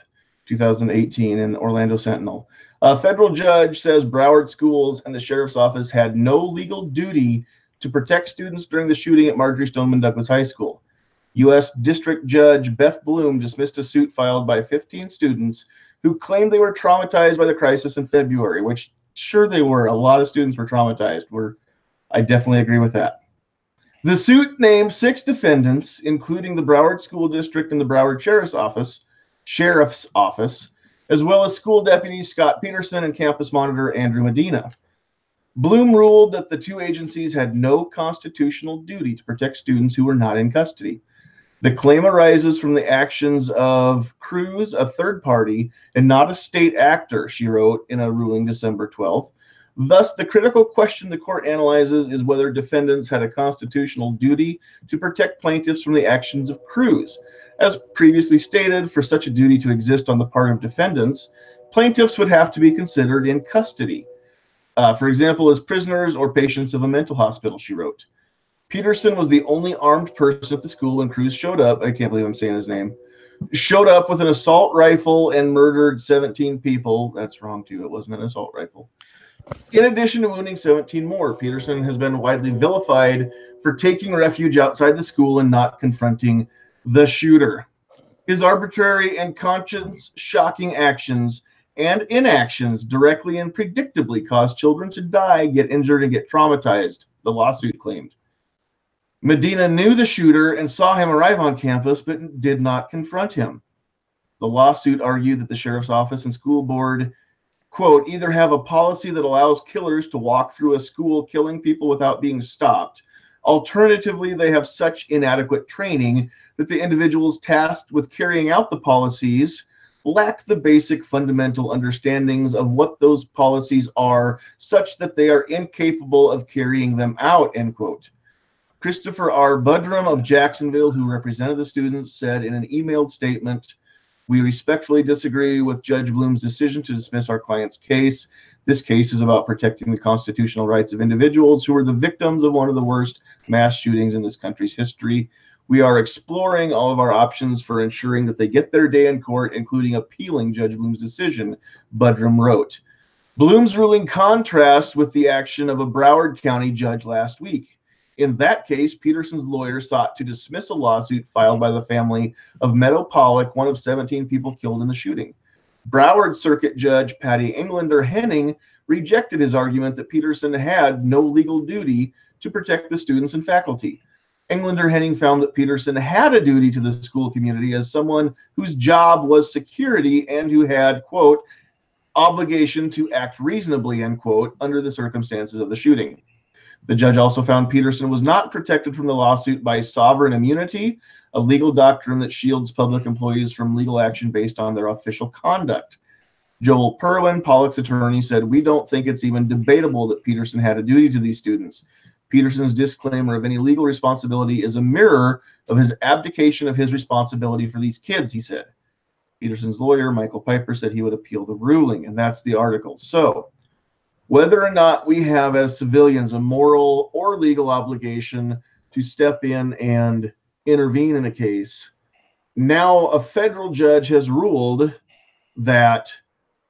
2018, in Orlando Sentinel. A federal judge says Broward schools and the sheriff's office had no legal duty to protect students during the shooting at Marjory Stoneman Douglas High School. U.S. District Judge Beth Bloom dismissed a suit filed by 15 students who claimed they were traumatized by the crisis in February, which sure they were. A lot of students were traumatized. I definitely agree with that. The suit named 6 defendants, including the Broward School District and the Broward Sheriff's Office, as well as school deputies Scott Peterson and campus monitor Andrew Medina. Bloom ruled that the 2 agencies had no constitutional duty to protect students who were not in custody. The claim arises from the actions of Cruz, a third party, and not a state actor, she wrote in a ruling December 12th. Thus, the critical question the court analyzes is whether defendants had a constitutional duty to protect plaintiffs from the actions of Cruz. As previously stated, for such a duty to exist on the part of defendants, plaintiffs would have to be considered in custody. For example, as prisoners or patients of a mental hospital, she wrote. Peterson was the only armed person at the school when Cruz showed up. I can't believe I'm saying his name. Showed up with an assault rifle and murdered 17 people. That's wrong, too. It wasn't an assault rifle. In addition to wounding 17 more, Peterson has been widely vilified for taking refuge outside the school and not confronting the shooter. His arbitrary and conscience-shocking actions and inactions directly and predictably cause children to die, get injured, and get traumatized, the lawsuit claimed. Medina knew the shooter and saw him arrive on campus, but did not confront him. The lawsuit argued that the sheriff's office and school board, quote, either have a policy that allows killers to walk through a school killing people without being stopped. Alternatively, they have such inadequate training that the individuals tasked with carrying out the policies lack the basic fundamental understandings of what those policies are, such that they are incapable of carrying them out, end quote. Christopher R. Budrum of Jacksonville, who represented the students, said in an emailed statement, we respectfully disagree with Judge Bloom's decision to dismiss our client's case. This case is about protecting the constitutional rights of individuals who were the victims of one of the worst mass shootings in this country's history. We are exploring all of our options for ensuring that they get their day in court, including appealing Judge Bloom's decision, Budrum wrote. Bloom's ruling contrasts with the action of a Broward County judge last week. In that case, Peterson's lawyer sought to dismiss a lawsuit filed by the family of Meadow Pollock, one of 17 people killed in the shooting. Broward Circuit Judge Patty Englander Henning rejected his argument that Peterson had no legal duty to protect the students and faculty. Englander Henning found that Peterson had a duty to the school community as someone whose job was security and who had, quote, obligation to act reasonably, end quote, under the circumstances of the shooting. The judge also found Peterson was not protected from the lawsuit by sovereign immunity, a legal doctrine that shields public employees from legal action based on their official conduct. Joel Perwin, Pollock's attorney, said, we don't think it's even debatable that Peterson had a duty to these students. Peterson's disclaimer of any legal responsibility is a mirror of his abdication of his responsibility for these kids, he said. Peterson's lawyer, Michael Piper, said he would appeal the ruling, and that's the article. So, whether or not we have as civilians a moral or legal obligation to step in and intervene in a case, now a federal judge has ruled that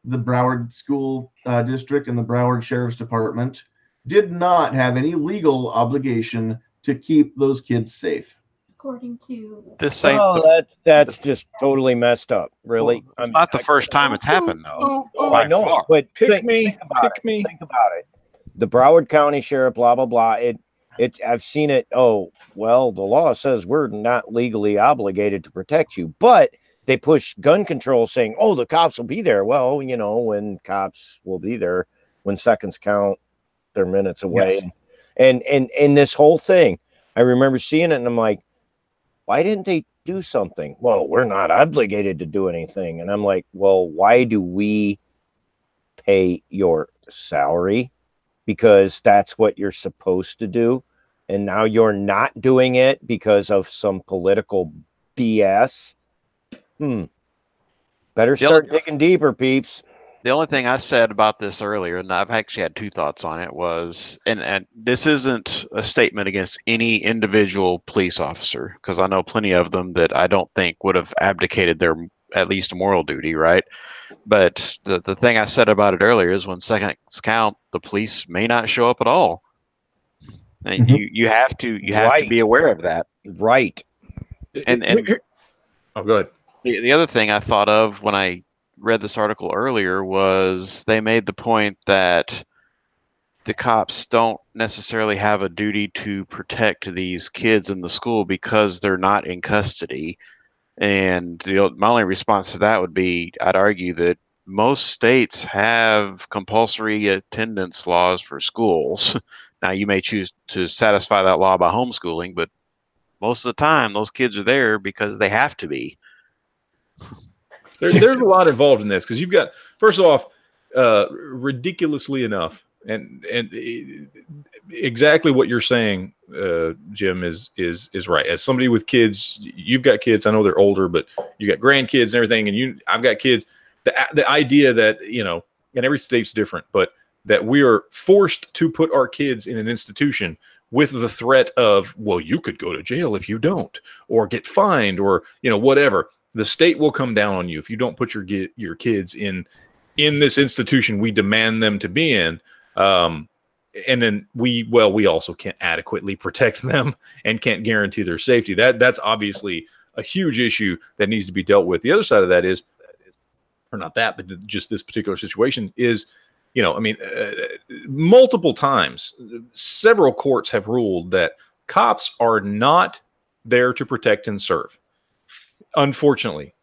the Broward School District and the Broward Sheriff's Department did not have any legal obligation to keep those kids safe. According to This ain't Oh, that's just totally messed up. Really, it's not the first time it's happened though. I know, far. but Pick think me. Think about it. The Broward County Sheriff, blah blah blah. It's I've seen it. Oh well, the law says we're not legally obligated to protect you, but they push gun control, saying, "Oh, the cops will be there." Well, you know, when cops will be there, when seconds count, they're minutes away, Yes. and this whole thing. I remember seeing it, and I'm like, why didn't they do something? Well, we're not obligated to do anything. And I'm like, well, why do we pay your salary? Because that's what you're supposed to do. And now you're not doing it because of some political BS. Better start digging deeper, peeps. The only thing I said about this earlier, and I've actually had two thoughts on it, was, and this isn't a statement against any individual police officer, because I know plenty of them that I don't think would have abdicated their at least moral duty, right? But the thing I said about it earlier is when seconds count, the police may not show up at all. And you have to be aware of that. Right. And oh, go ahead. The other thing I thought of when I read this article earlier was they made the point that the cops don't necessarily have a duty to protect these kids in the school because they're not in custody. And my only response to that would be, I'd argue that most states have compulsory attendance laws for schools. Now, you may choose to satisfy that law by homeschooling, but most of the time, those kids are there because they have to be. There's a lot involved in this because you've got, first off, ridiculously enough, and exactly what you're saying, Jim, is right. As somebody with kids, you've got kids. I know they're older, but you got grandkids and everything, and I've got kids. The idea that, and every state's different, but that we are forced to put our kids in an institution with the threat of, well, you could go to jail if you don't, or get fined, or whatever. The state will come down on you if you don't put your kids in this institution we demand them to be in. And then we also can't adequately protect them and can't guarantee their safety. That's obviously a huge issue that needs to be dealt with. The other side of that is, or not that, but just this particular situation is, multiple times, several courts have ruled that cops are not there to protect and serve. Unfortunately,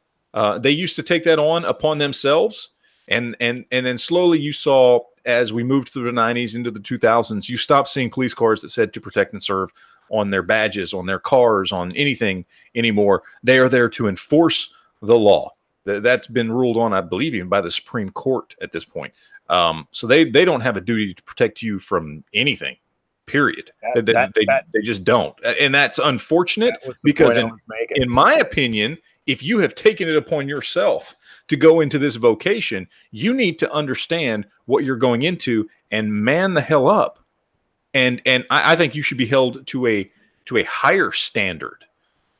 they used to take that upon themselves, and then slowly you saw, as we moved through the 90s into the 2000s, you stopped seeing police cars that said to protect and serve on their badges, on their cars, on anything anymore. They are there to enforce the law. That's been ruled on, I believe, even by the Supreme Court at this point. So they don't have a duty to protect you from anything. Period. They just don't, and that's unfortunate because, in my opinion, if you have taken it upon yourself to go into this vocation, you need to understand what you're going into and man the hell up. And I think you should be held to a higher standard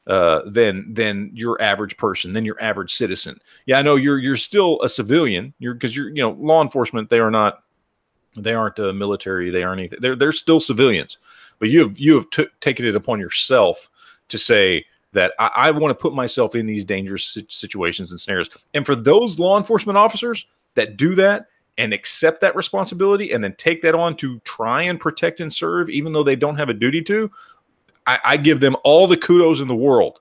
than your average person, than your average citizen. Yeah, I know you're still a civilian. Because law enforcement. They aren't military. They aren't anything. They're still civilians. But you have taken it upon yourself to say that I want to put myself in these dangerous situations and scenarios. And for those law enforcement officers that do that and accept that responsibility and then take that on to try and protect and serve, even though they don't have a duty to, I give them all the kudos in the world,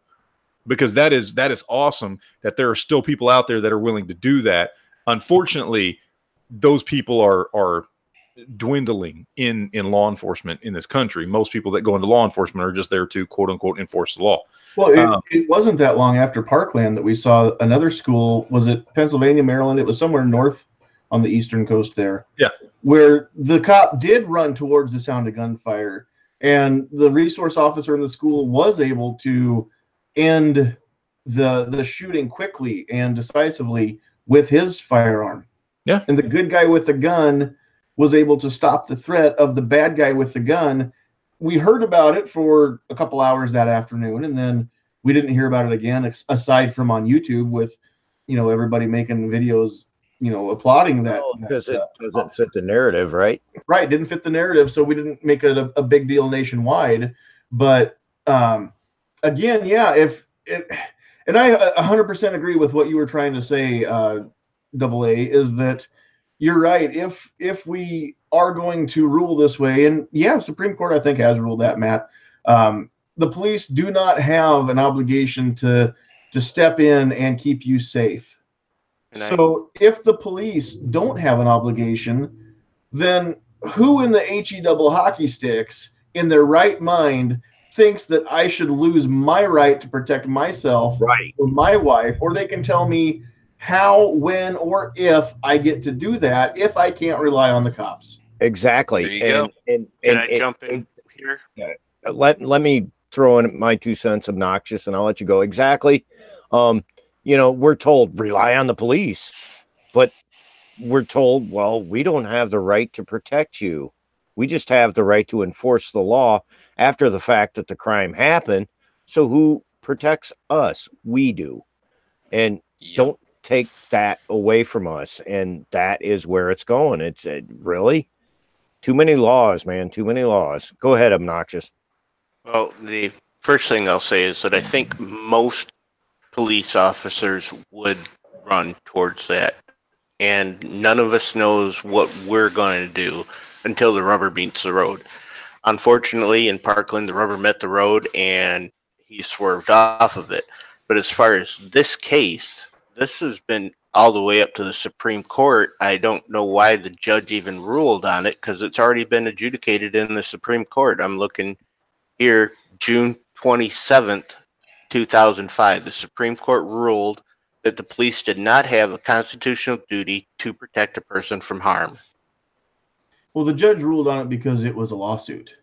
because that is awesome that there are still people out there that are willing to do that. Unfortunately, those people are dwindling in law enforcement in this country. Most people that go into law enforcement are just there to, quote unquote, enforce the law. Well, it wasn't that long after Parkland that we saw another school. Was it Pennsylvania, Maryland? It was somewhere north on the eastern coast there. Yeah. Where the cop did run towards the sound of gunfire, and the resource officer in the school was able to end the shooting quickly and decisively with his firearm. Yeah. And the good guy with the gun was able to stop the threat of the bad guy with the gun. We heard about it for a couple hours that afternoon, and then we didn't hear about it again, aside from on YouTube with, everybody making videos, applauding that. Because it doesn't fit the narrative, right? Right. Didn't fit the narrative. So we didn't make it a big deal nationwide. But again, yeah, and I 100% agree with what you were trying to say, Double A, is that you're right. If we are going to rule this way, and yeah, Supreme Court, I think, has ruled that, Matt, the police do not have an obligation to step in and keep you safe. So if the police don't have an obligation, then who in the HE double hockey sticks in their right mind thinks that I should lose my right to protect myself or my wife, or they can tell me how, when, or if I get to do that if I can't rely on the cops. Exactly. There you go. Can I jump in here? Let me throw in my 2 cents, obnoxious, and I'll let you go. Exactly. We're told rely on the police, but we're told, well, we don't have the right to protect you. We just have the right to enforce the law after the fact that the crime happened. So who protects us? We do. And don't take that away from us. And that is where it's going. It's really too many laws, man. Too many laws. Go ahead, obnoxious. Well, the first thing I'll say is that I think most police officers would run towards that. And none of us knows what we're going to do until the rubber meets the road. Unfortunately, in Parkland, the rubber met the road and he swerved off of it. But as far as this case, this has been all the way up to the Supreme Court. I don't know why the judge even ruled on it, because it's already been adjudicated in the Supreme Court. I'm looking here, June 27th, 2005. The Supreme Court ruled that the police did not have a constitutional duty to protect a person from harm. Well, the judge ruled on it because it was a lawsuit.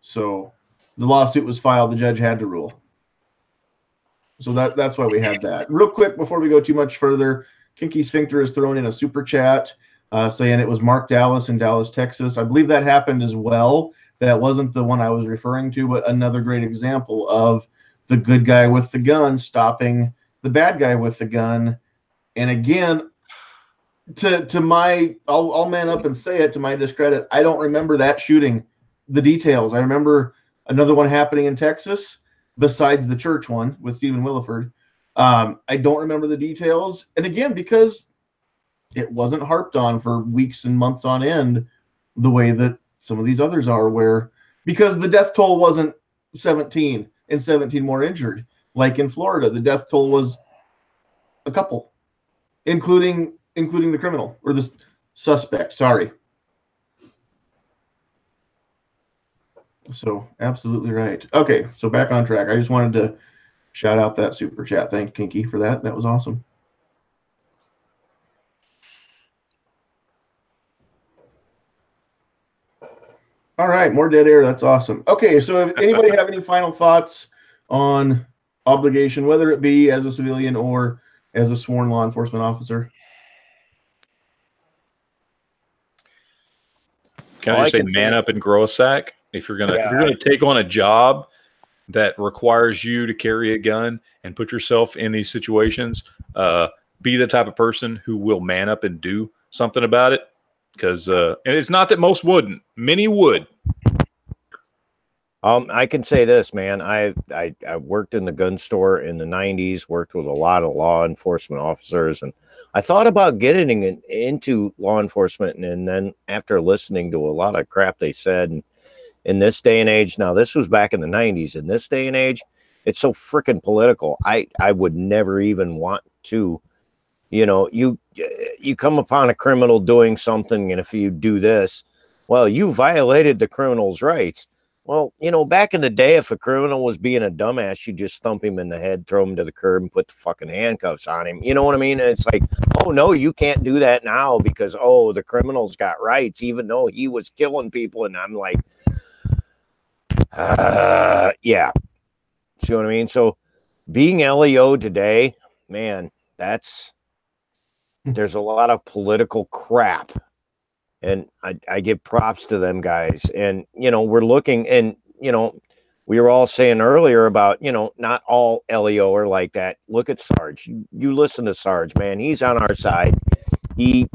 So the lawsuit was filed, the judge had to rule. So that's why we had that. Real quick, before we go too much further, Kinky Sphincter is throwing in a super chat saying it was Mark Dallas in Dallas, Texas. I believe that happened as well. That wasn't the one I was referring to, but another great example of the good guy with the gun stopping the bad guy with the gun. And again, to my, I'll man up and say it to my discredit, I don't remember that shooting, the details. I remember another one happening in Texas besides the church one with Stephen Williford. I don't remember the details. And again, because it wasn't harped on for weeks and months on end the way that some of these others are, where because the death toll wasn't 17 and 17 more injured. Like in Florida, the death toll was a couple, including the criminal or the suspect. Sorry. So absolutely right. Okay, so back on track. I just wanted to shout out that super chat. Thank Kinky for that. That was awesome. All right, more dead air. That's awesome. Okay, so if anybody have any final thoughts on obligation, whether it be as a civilian or as a sworn law enforcement officer? Can I just say, man up and grow a sack? If you're gonna take on a job that requires you to carry a gun and put yourself in these situations, be the type of person who will man up and do something about it. Because and it's not that most wouldn't, many would. I can say this, man. I worked in the gun store in the 90s, worked with a lot of law enforcement officers, and I thought about getting into law enforcement. And then after listening to a lot of crap they said, and in this day and age, now this was back in the 90s, in this day and age, it's so freaking political. I would never even want to, you come upon a criminal doing something, and if you do this, well, you violated the criminal's rights. Well, back in the day, if a criminal was being a dumbass, you just thump him in the head, throw him to the curb, and put the fucking handcuffs on him. You know what I mean? And it's like, oh, no, you can't do that now because, oh, the criminal's got rights, even though he was killing people. And I'm like, yeah. See what I mean? So being LEO today, man, there's a lot of political crap. And I give props to them guys. And, we're looking, and, we were all saying earlier about, not all LEO are like that. Look at Sarge. You listen to Sarge, man. He's on our side. He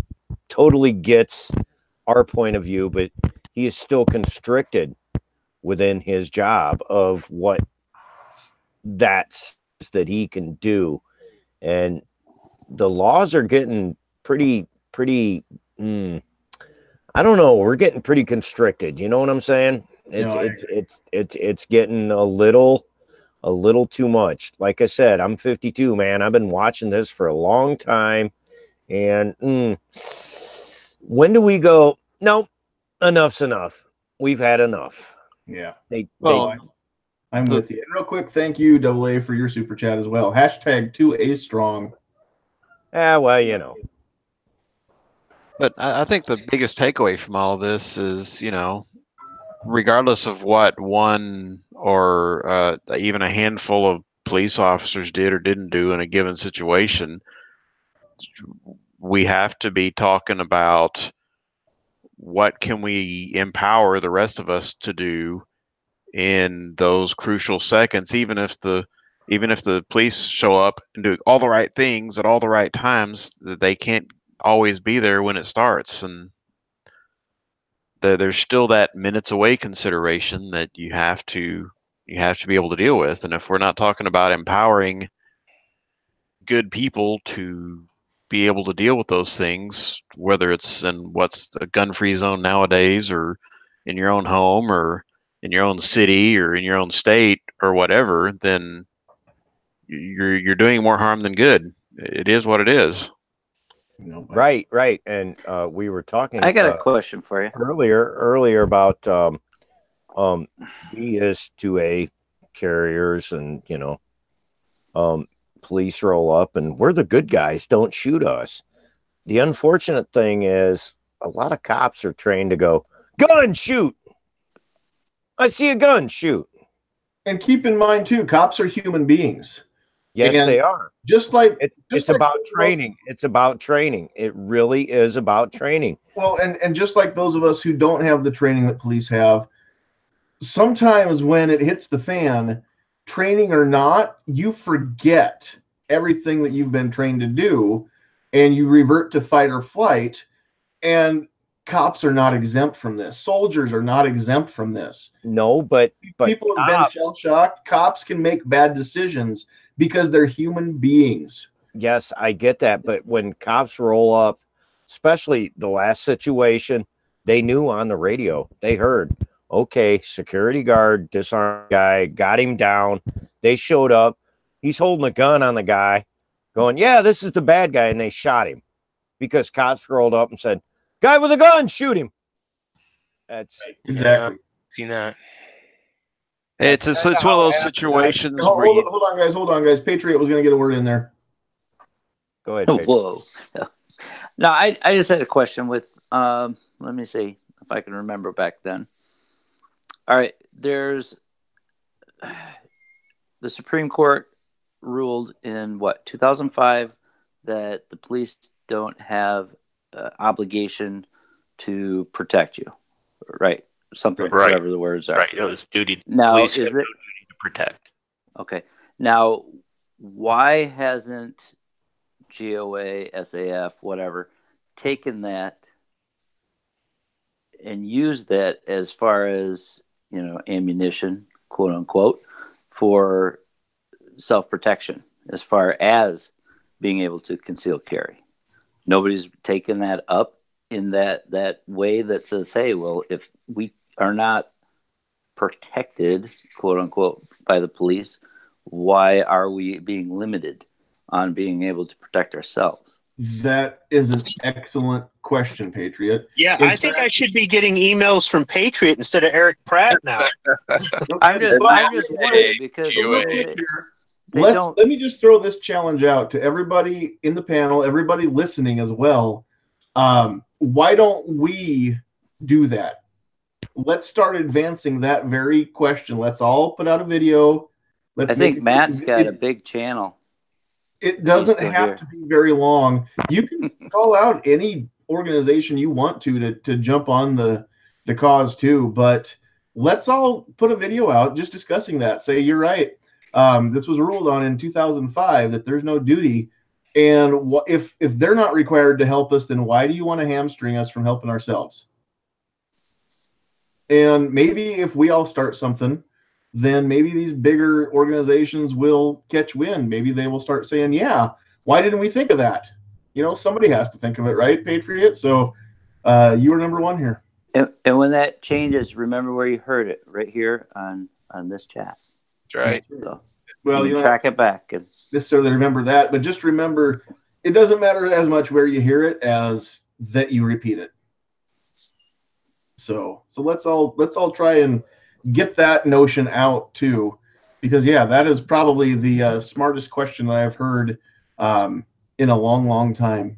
totally gets our point of view, but he is still constricted within his job of what that he can do. And the laws are getting pretty, I don't know. We're getting pretty constricted. You know what I'm saying? It's getting a little too much. Like I said, I'm 52, man. I've been watching this for a long time. And when do we go, nope, enough's enough. We've had enough. Yeah. I'm with you. And real quick, thank you, AA, for your super chat as well. Hashtag 2A strong. Well, But I think the biggest takeaway from all of this is, regardless of what one or even a handful of police officers did or didn't do in a given situation, we have to be talking about what can we empower the rest of us to do in those crucial seconds, even if the police show up and do all the right things at all the right times, they can't always be there when it starts, and there's still that minutes away consideration that you have to be able to deal with. And if we're not talking about empowering good people to be able to deal with those things, whether it's in what's a gun-free zone nowadays, or in your own home, or in your own city, or in your own state, or whatever, then you're doing more harm than good. It is what it is. Right. And we were talking. I got a question for you earlier about BS2A carriers, and police roll up and we're the good guys, don't shoot us. The unfortunate thing is a lot of cops are trained to go, gun, shoot. I see a gun, shoot. And keep in mind too, cops are human beings. Yes, and they are. It's like about training. It's about training. It really is about training. Well, and just like those of us who don't have the training that police have, sometimes when it hits the fan, training or not, you forget everything that you've been trained to do, and you revert to fight or flight. And cops are not exempt from this. Soldiers are not exempt from this. No, but people have been shell-shocked. Cops can make bad decisions because they're human beings. Yes, I get that. But when cops roll up, especially the last situation, they knew on the radio. They heard, okay, security guard, disarmed guy, got him down. They showed up. He's holding a gun on the guy, going, yeah, this is the bad guy. And they shot him because cops rolled up and said, guy with a gun, shoot him. That's exactly. Seen that. It's one of those situations. Hold on, guys. Patriot was going to get a word in there. Go ahead. Patriot. Whoa. No, I just had a question with, let me see if I can remember back then. All right. There's the Supreme Court ruled in 2005 that the police don't have obligation to protect you. Right. Something, right. Whatever the words are. Right. It was duty. Now, police is have it no duty to protect? Okay. Now, why hasn't GOA, SAF, whatever, taken that and used that as far as, ammunition, quote unquote, for self-protection, as far as being able to conceal carry? Nobody's taken that up in that way that says, hey, well, if we are not protected, quote unquote, by the police, why are we being limited on being able to protect ourselves? That is an excellent question, Patriot. Yeah, I think I should be getting emails from Patriot instead of Eric Pratt now. I'm just wondering because let me just throw this challenge out to everybody in the panel, everybody listening as well. Why don't we do that? Let's start advancing that very question. Let's all put out a video. I think Matt's got a big channel. It doesn't have to be very long. You can call out any organization you want to jump on the cause too, but let's all put a video out just discussing that. Say, you're right. This was ruled on in 2005 that there's no duty. And if they're not required to help us, then why do you want to hamstring us from helping ourselves? And maybe if we all start something, then maybe these bigger organizations will catch wind. Maybe they will start saying, yeah, why didn't we think of that? You know, somebody has to think of it, right, Patriot? So you were number one here. And when that changes, remember where you heard it, right here on this chat. That's right. So Well, you track it back. And necessarily remember that, but just remember, it doesn't matter as much where you hear it as that you repeat it. So let's all try and get that notion out too, because yeah, that is probably the smartest question that I've heard in a long time.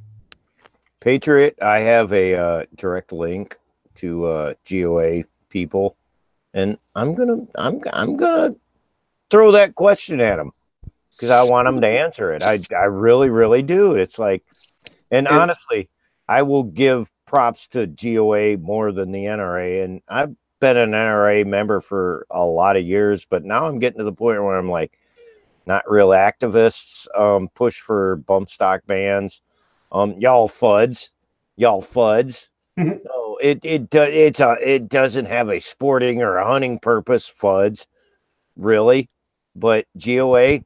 Patriot, I have a direct link to GOA people, and I'm gonna throw that question at them because I want them to answer it. I really do. It's like, and honestly, I will give props to GOA more than the NRA, and I've been an NRA member for a lot of years, but now I'm getting to the point where I'm like, not real activists push for bump stock bans. Y'all fuds. No, it doesn't have a sporting or a hunting purpose, fuds, really. But GOA,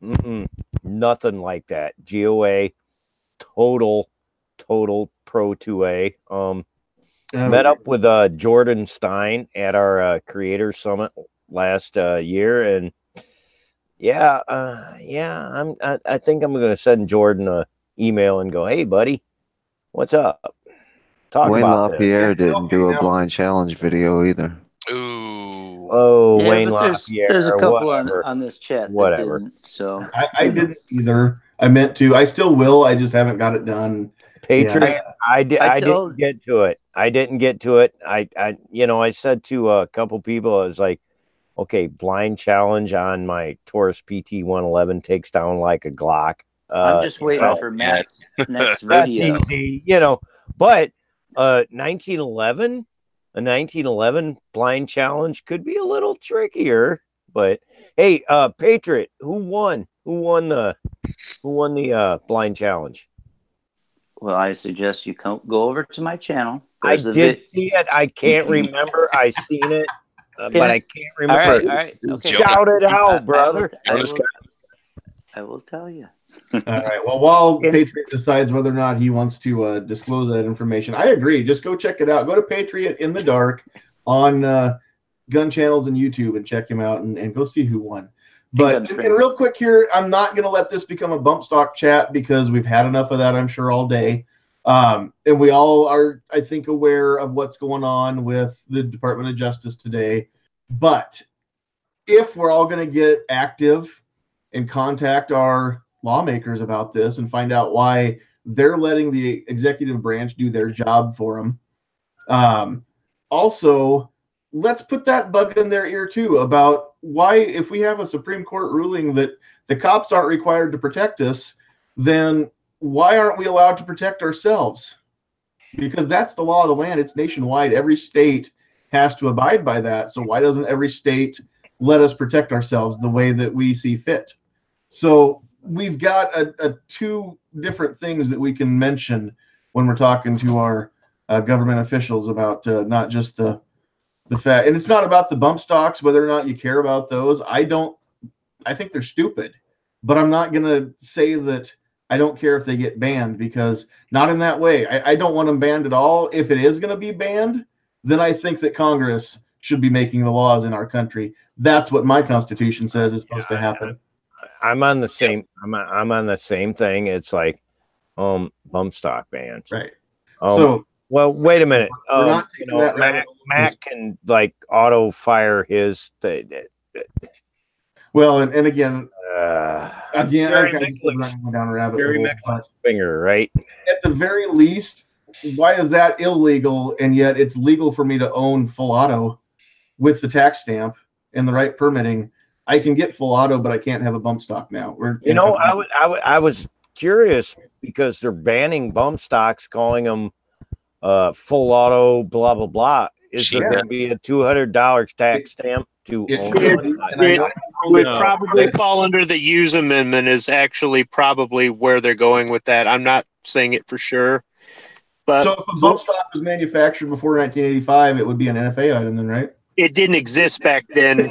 nothing like that. GOA, total pro 2A. Met up with Jordan Stein at our Creator Summit last year, and I think I'm going to send Jordan an email and go, hey, buddy, what's up? Talk Wayne about LaPierre this. didn't do a blind challenge video either. Ooh. Oh, yeah, Wayne but LaPierre. there's a couple whatever. on this chat Whatever. that didn't. So I didn't either. I meant to. I still will. I just haven't got it done. Patriot, I told- didn't get to it. I said to a couple people, I was like, okay, blind challenge on my Taurus PT 111 takes down like a Glock. I'm just waiting for Matt's next That's video. easy, but a 1911 blind challenge could be a little trickier. But hey, Patriot, who won the blind challenge? Well, I suggest you go over to my channel. I did see it. I can't remember. I seen it, but I can't remember. All right. Okay. Shout it out, brother. I will tell you. All right. Well, while Patriot decides whether or not he wants to disclose that information, I agree. Just go check it out. Go to Patriot in the Dark on gun channels and YouTube and check him out and go see who won. But and real quick here, I'm not going to let this become a bump stock chat because we've had enough of that, I'm sure, all day. And we all are, I think, aware of what's going on with the Department of Justice today. But if we're all going to get active and contact our lawmakers about this and find out why they're letting the executive branch do their job for them. Also, let's put that bug in their ear too about why, if we have a Supreme Court ruling that the cops aren't required to protect us, then why aren't we allowed to protect ourselves? Because that's the law of the land. It's nationwide. Every state has to abide by that. So why doesn't every state let us protect ourselves the way that we see fit? So we've got two different things that we can mention when we're talking to our government officials about not just the fact, and it's not about the bump stocks, whether or not you care about those. I think they're stupid, but I'm not going to say that I don't care if they get banned, because not in that way. I don't want them banned at all. If it is going to be banned, then I think that Congress should be making the laws in our country. That's what my Constitution says is supposed to happen. I'm on the same. I'm on the same thing. It's like, bump stock bans. Right. Well, wait a minute. We're not taking that Mac can like auto fire his. Well, and again, I'm Jerry running down a rabbit hole. Finger, right? At the very least, why is that illegal? And yet it's legal for me to own full auto with the tax stamp and the right permitting. I can get full auto, but I can't have a bump stock now. I was curious because they're banning bump stocks, calling them full auto, blah blah blah. Is there going to be a $200 tax stamp to own one? It would probably fall under the use amendment is actually probably where they're going with that. I'm not saying it for sure. But so if a bump stock was manufactured before 1985, it would be an NFA item then, right? It didn't exist back then.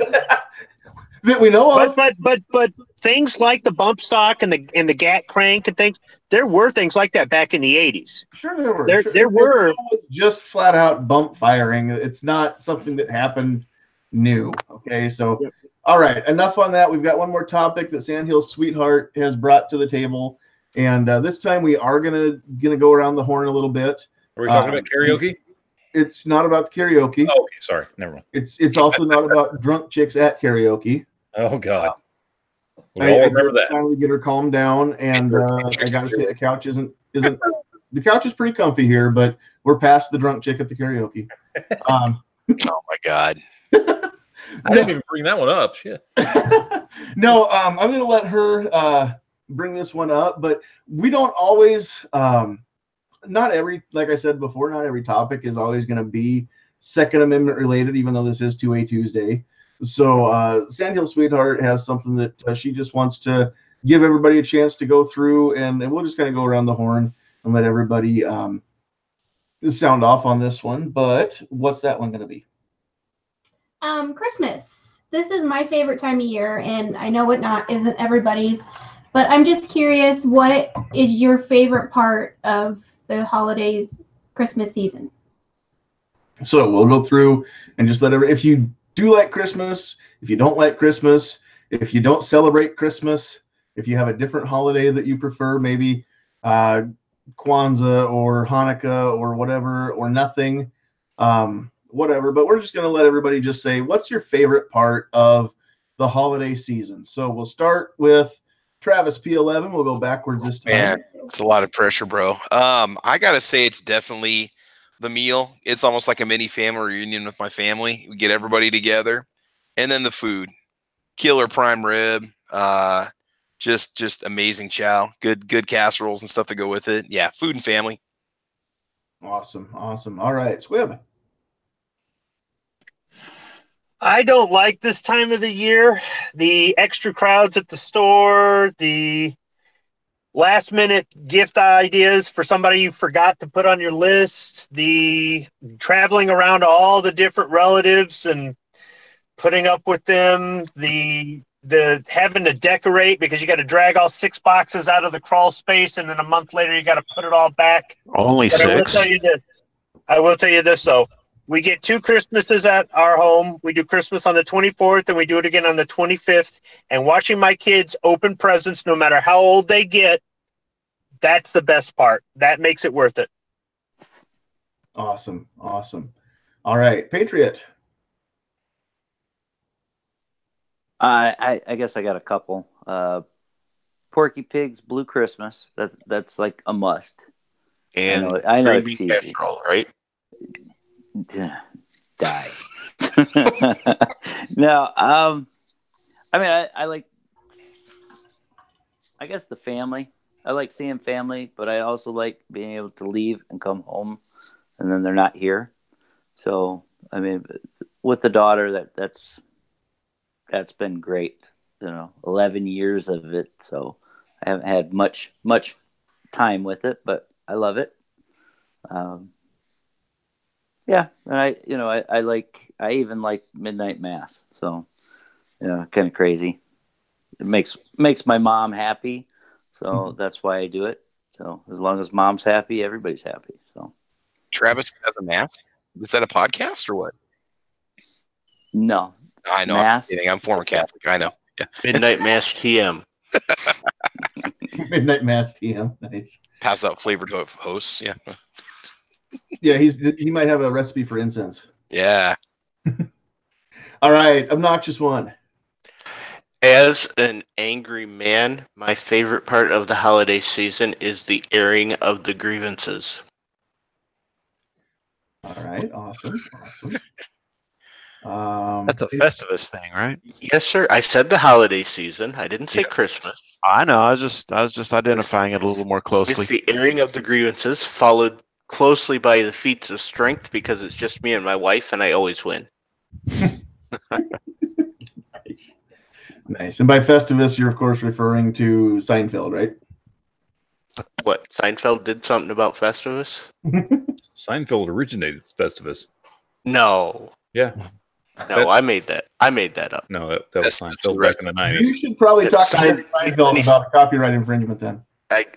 That we know of. But things like the bump stock and the GAT crank and things, there were things like that back in the 80s. Sure there were. There were. It was just flat out bump firing. It's not something that happened new. Okay, so all right, enough on that. We've got one more topic that Sandhills Sweetheart has brought to the table, and this time we are gonna go around the horn a little bit. Are we talking about karaoke? It's not about the karaoke. Oh, okay, sorry, never mind. It's also not about drunk chicks at karaoke. Oh God, we I all remember that. Finally get her calmed down, and I gotta say the couch isn't the couch is pretty comfy here, but we're past the drunk chick at the karaoke. Oh my God. I didn't even bring that one up. Shit. No, I'm going to let her bring this one up, but we don't always, not every, like I said before, not every topic is always going to be Second Amendment related, even though this is 2A Tuesday. So Sandhills Sweetheart has something that she just wants to give everybody a chance to go through, and we'll just kind of go around the horn and let everybody sound off on this one. But what's that one going to be? Christmas. This is my favorite time of year, and I know isn't everybody's, but I'm just curious, what is your favorite part of the holidays, Christmas season? So we'll go through and just if you do like Christmas, if you don't like Christmas, if you don't celebrate Christmas, if you have a different holiday that you prefer, maybe Kwanzaa or Hanukkah or whatever, or nothing, whatever, but we're just going to let everybody just say, what's your favorite part of the holiday season? So we'll start with Travis P11. We'll go backwards this time. Man, it's a lot of pressure, bro. I got to say it's definitely the meal. It's almost like a mini family reunion with my family. We get everybody together, and then the food, killer prime rib, just amazing chow, good casseroles and stuff to go with it. Yeah, food and family. Awesome. All right, Squib. I don't like this time of the year. The extra crowds at the store, the last minute gift ideas for somebody you forgot to put on your list, the traveling around to all the different relatives and putting up with them, the having to decorate because you got to drag all 6 boxes out of the crawl space, and then a month later you got to put it all back. Only but 6. I will tell you this though. We get 2 Christmases at our home. We do Christmas on the 24th, and we do it again on the 25th. And watching my kids open presents, no matter how old they get, that's the best part. That makes it worth it. Awesome. All right, Patriot. I guess I got a couple. Porky Pig's Blue Christmas. That's like a must. And I know it's green bean cheesy. casserole, right? Die. No, I mean, I like, I guess, the family. I like seeing family, but I also like being able to leave and come home, and then they're not here. So, I mean, with the daughter, that's been great. 11 years of it. So I haven't had much time with it, but I love it. Yeah, and I even like midnight mass. So, kind of crazy. It makes my mom happy, so that's why I do it. So as long as mom's happy, everybody's happy. So, Travis has a mass. Is that a podcast or what? No, I know. Mass. I'm former Catholic. I know. Yeah. Midnight Mass TM. Midnight Mass TM. Nice. Pass out flavored hosts. Yeah. Yeah, he might have a recipe for incense. Yeah. All right, obnoxious one. As an angry man, my favorite part of the holiday season is the airing of the grievances. All right, awesome. That's a Festivus thing, right? Yes, sir. I said the holiday season. I didn't say Christmas. I know. I was just identifying it a little more closely. It's the airing of the grievances, followed closely by the feats of strength because it's just me and my wife, and I always win. Nice. And by Festivus, you're of course referring to Seinfeld, right? What, Seinfeld did something about Festivus? Seinfeld originated Festivus. No. Yeah. No, I made that. I made that up. No, that was Seinfeld back in the 90s. You should probably talk to Sein- Seinfeld about copyright infringement then.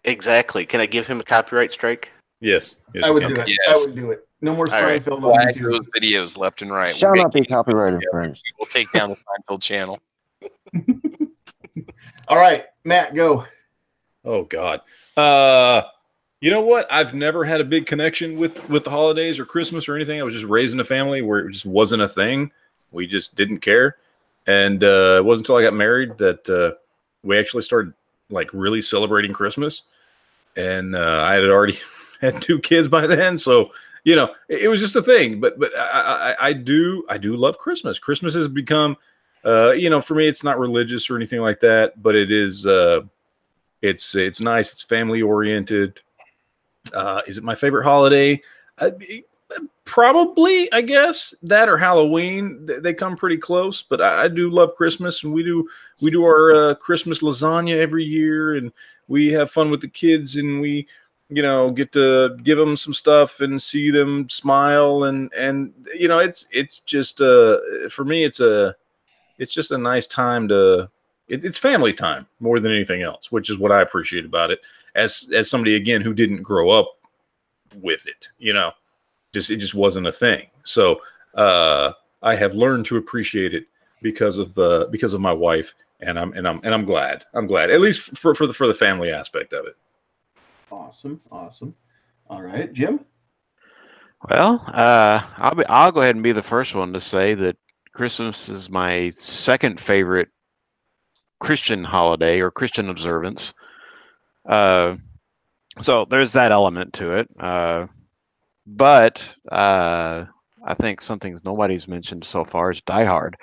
Exactly. Can I give him a copyright strike? Yes. I would do it. Yes. I would do it. No more All right. Seinfeld on Flag YouTube. those videos left and right. Shall We'll not be make these copyright videos. infringed. We'll take down the Seinfeld channel. All right, Matt, go. Oh God. You know what? I've never had a big connection with the holidays or Christmas or anything. I was just raised in a family where it just wasn't a thing. We just didn't care. And it wasn't until I got married that we actually started like really celebrating Christmas. And I had already had 2 kids by then, so you know it was just a thing. But I do love Christmas. Christmas has become, you know, for me it's not religious or anything like that, but it is. It's nice. It's family oriented. Is it my favorite holiday? Probably, I guess that or Halloween. They come pretty close, but I do love Christmas, and we do our Christmas lasagna every year, and we have fun with the kids, and we, you know, get to give them some stuff and see them smile, and you know, it's just for me it's just a nice time to. It's family time more than anything else, which is what I appreciate about it. As somebody again who didn't grow up with it, you know. It just wasn't a thing. So I have learned to appreciate it because of my wife, and I'm glad. I'm glad, at least for the family aspect of it. Awesome. All right, Jim. Well, I'll go ahead and be the first one to say that Christmas is my second favorite Christian holiday or Christian observance. So there's that element to it. But I think something nobody's mentioned so far is Die Hard.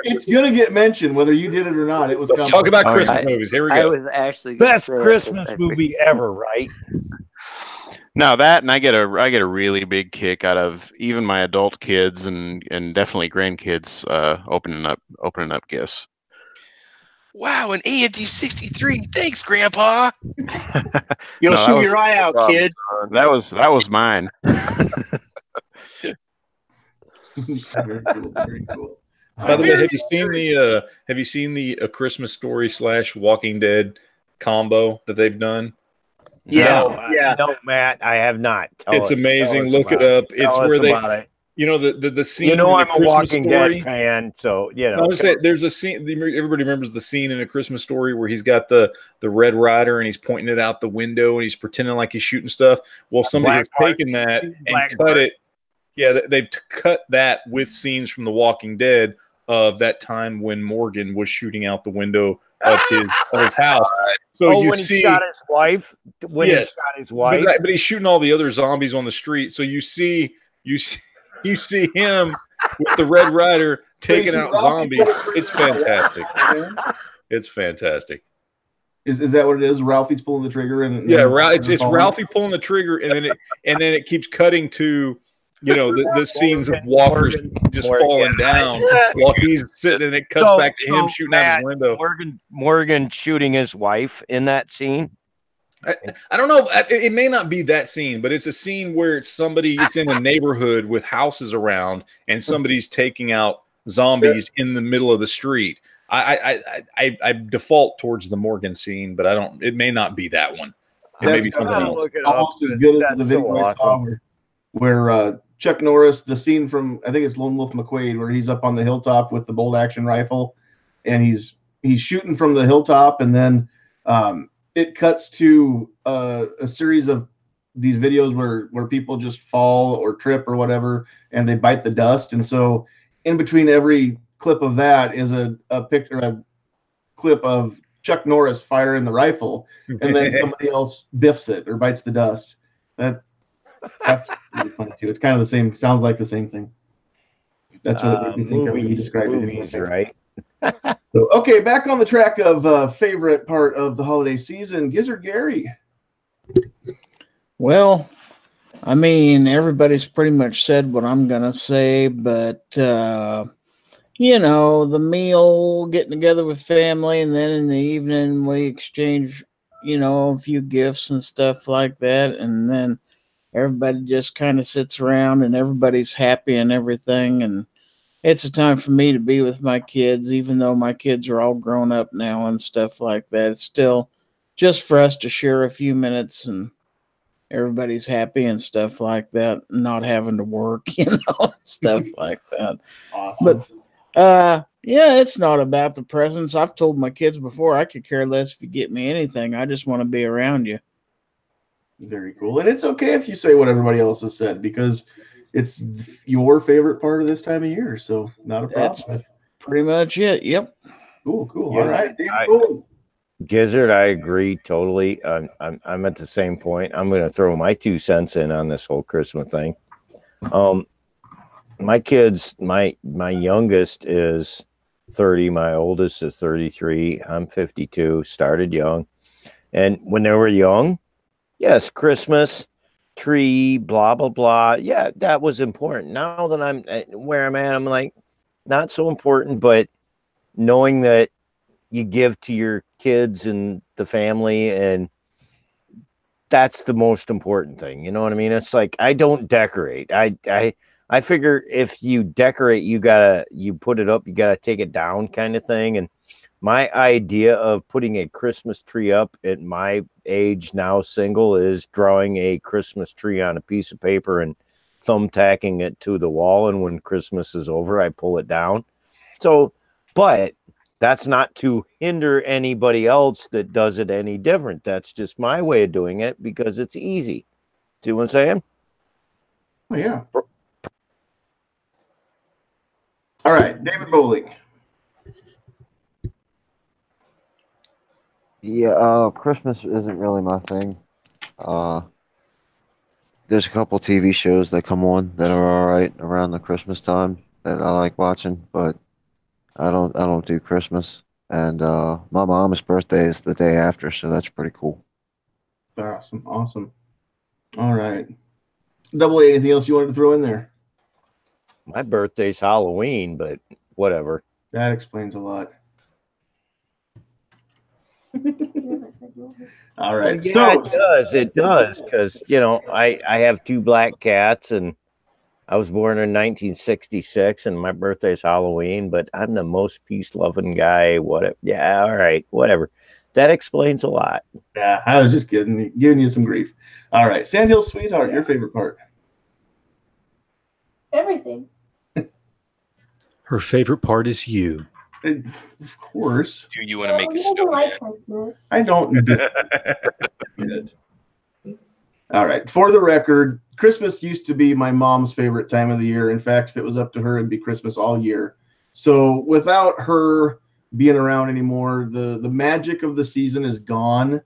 It's gonna get mentioned whether you did it or not. It was. Let's talk about Christmas movies. Here we go. I was actually gonna Best say Christmas movie ever, right? Now that, and I get a really big kick out of even my adult kids and definitely grandkids opening up gifts. Wow, an AMD 63. Thanks, Grandpa. You'll No, shoot that was- your eye out, kid. That was mine. Very cool. Very cool. By the way, have you seen the A Christmas Story / Walking Dead combo that they've done? Yeah. No, Matt, I have not. It's amazing. Look it up. It's where they, you know, the scene. You know, in I'm a Christmas Walking Story. Dead fan, so you know. I would say there's a scene. Everybody remembers the scene in A Christmas Story where he's got the Red Rider and he's pointing it out the window and he's pretending like he's shooting stuff. Well, somebody has taken that and cut it. Yeah, they've cut that with scenes from The Walking Dead of that time when Morgan was shooting out the window of his house. So you when see, he shot his wife. When he shot his wife, but he's shooting all the other zombies on the street. So you see him with the Red Rider taking out zombies. It's fantastic. It's fantastic. Is that what it is? Ralphie's pulling the trigger, and yeah, it's Ralphie pulling the trigger, and then it keeps cutting to, you know, the scenes of walkers just falling down while he's sitting, and it cuts back to him shooting out his window. Morgan shooting his wife in that scene. I don't know. It may not be that scene, but it's a scene where it's in a neighborhood with houses around, and somebody's taking out zombies in the middle of the street. I default towards the Morgan scene, but I don't. It may not be that one. It may be something else. Almost as good as the video I saw where Chuck Norris, the scene from, I think it's Lone Wolf McQuade, where he's up on the hilltop with the bolt action rifle, and he's shooting from the hilltop, and then it cuts to a series of these videos where people just fall or trip or whatever, and they bite the dust. And so in between every clip of that is a clip of Chuck Norris firing the rifle, and then somebody else biffs it or bites the dust. That's really funny too. It's kind of the same. Sounds like the same thing. That's what it made me think of when you described it. Right. So, okay, back on the track of favorite part of the holiday season. Gizzard Gary. Well, I mean, everybody's pretty much said what I'm gonna say, but you know, the meal, getting together with family, and then in the evening we exchange, you know, a few gifts and stuff like that, and then everybody just kind of sits around and everybody's happy and everything, and it's a time for me to be with my kids, even though my kids are all grown up now and stuff like that. It's still just for us to share a few minutes and everybody's happy and stuff like that, not having to work, you know, stuff like that. Awesome. But yeah, it's not about the presents. I've told my kids before, I could care less if you get me anything. I just want to be around you. Very cool. And it's okay if you say what everybody else has said, because it's your favorite part of this time of year. So not a problem. That's pretty much it. Yep. Cool. Yeah, All right. David Gold. Gizzard, I agree totally. I'm at the same point. I'm going to throw my 2 cents in on this whole Christmas thing. My kids, my youngest is 30, my oldest is 33. I'm 52. Started young, and when they were young, yes, Christmas tree, blah blah blah. Yeah, that was important. Now that I'm where I'm at, I'm like, not so important. But knowing that you give to your kids and the family, and that's the most important thing. You know what I mean? It's like, I don't decorate. I figure if you decorate, you put it up, you gotta take it down, kind of thing. And my idea of putting a Christmas tree up at my age now, single, is drawing a Christmas tree on a piece of paper and thumbtacking it to the wall. And when Christmas is over, I pull it down. So, but that's not to hinder anybody else that does it any different. That's just my way of doing it because it's easy. See what I'm saying? Oh, yeah. All right, David Bowling. Yeah, Christmas isn't really my thing. There's a couple TV shows that come on that are all right around the Christmas time that I like watching, but I don't do Christmas. And my mom's birthday is the day after, so that's pretty cool. Awesome. All right. Double A, anything else you wanted to throw in there? My birthday's Halloween, but whatever. That explains a lot. All right. Yeah, it does, because I have 2 black cats, and I was born in 1966, and my birthday's Halloween, but I'm the most peace-loving guy. Whatever. Yeah, all right, whatever. That explains a lot. Yeah, I was just kidding, giving you some grief. All right, Sandhills sweetheart, your favorite part? Everything. Her favorite part is you. Of course. Do you want to make He this doesn't so? like Christmas. I don't. All right. For the record, Christmas used to be my mom's favorite time of the year. In fact, if it was up to her, it'd be Christmas all year. So without her being around anymore, the magic of the season is gone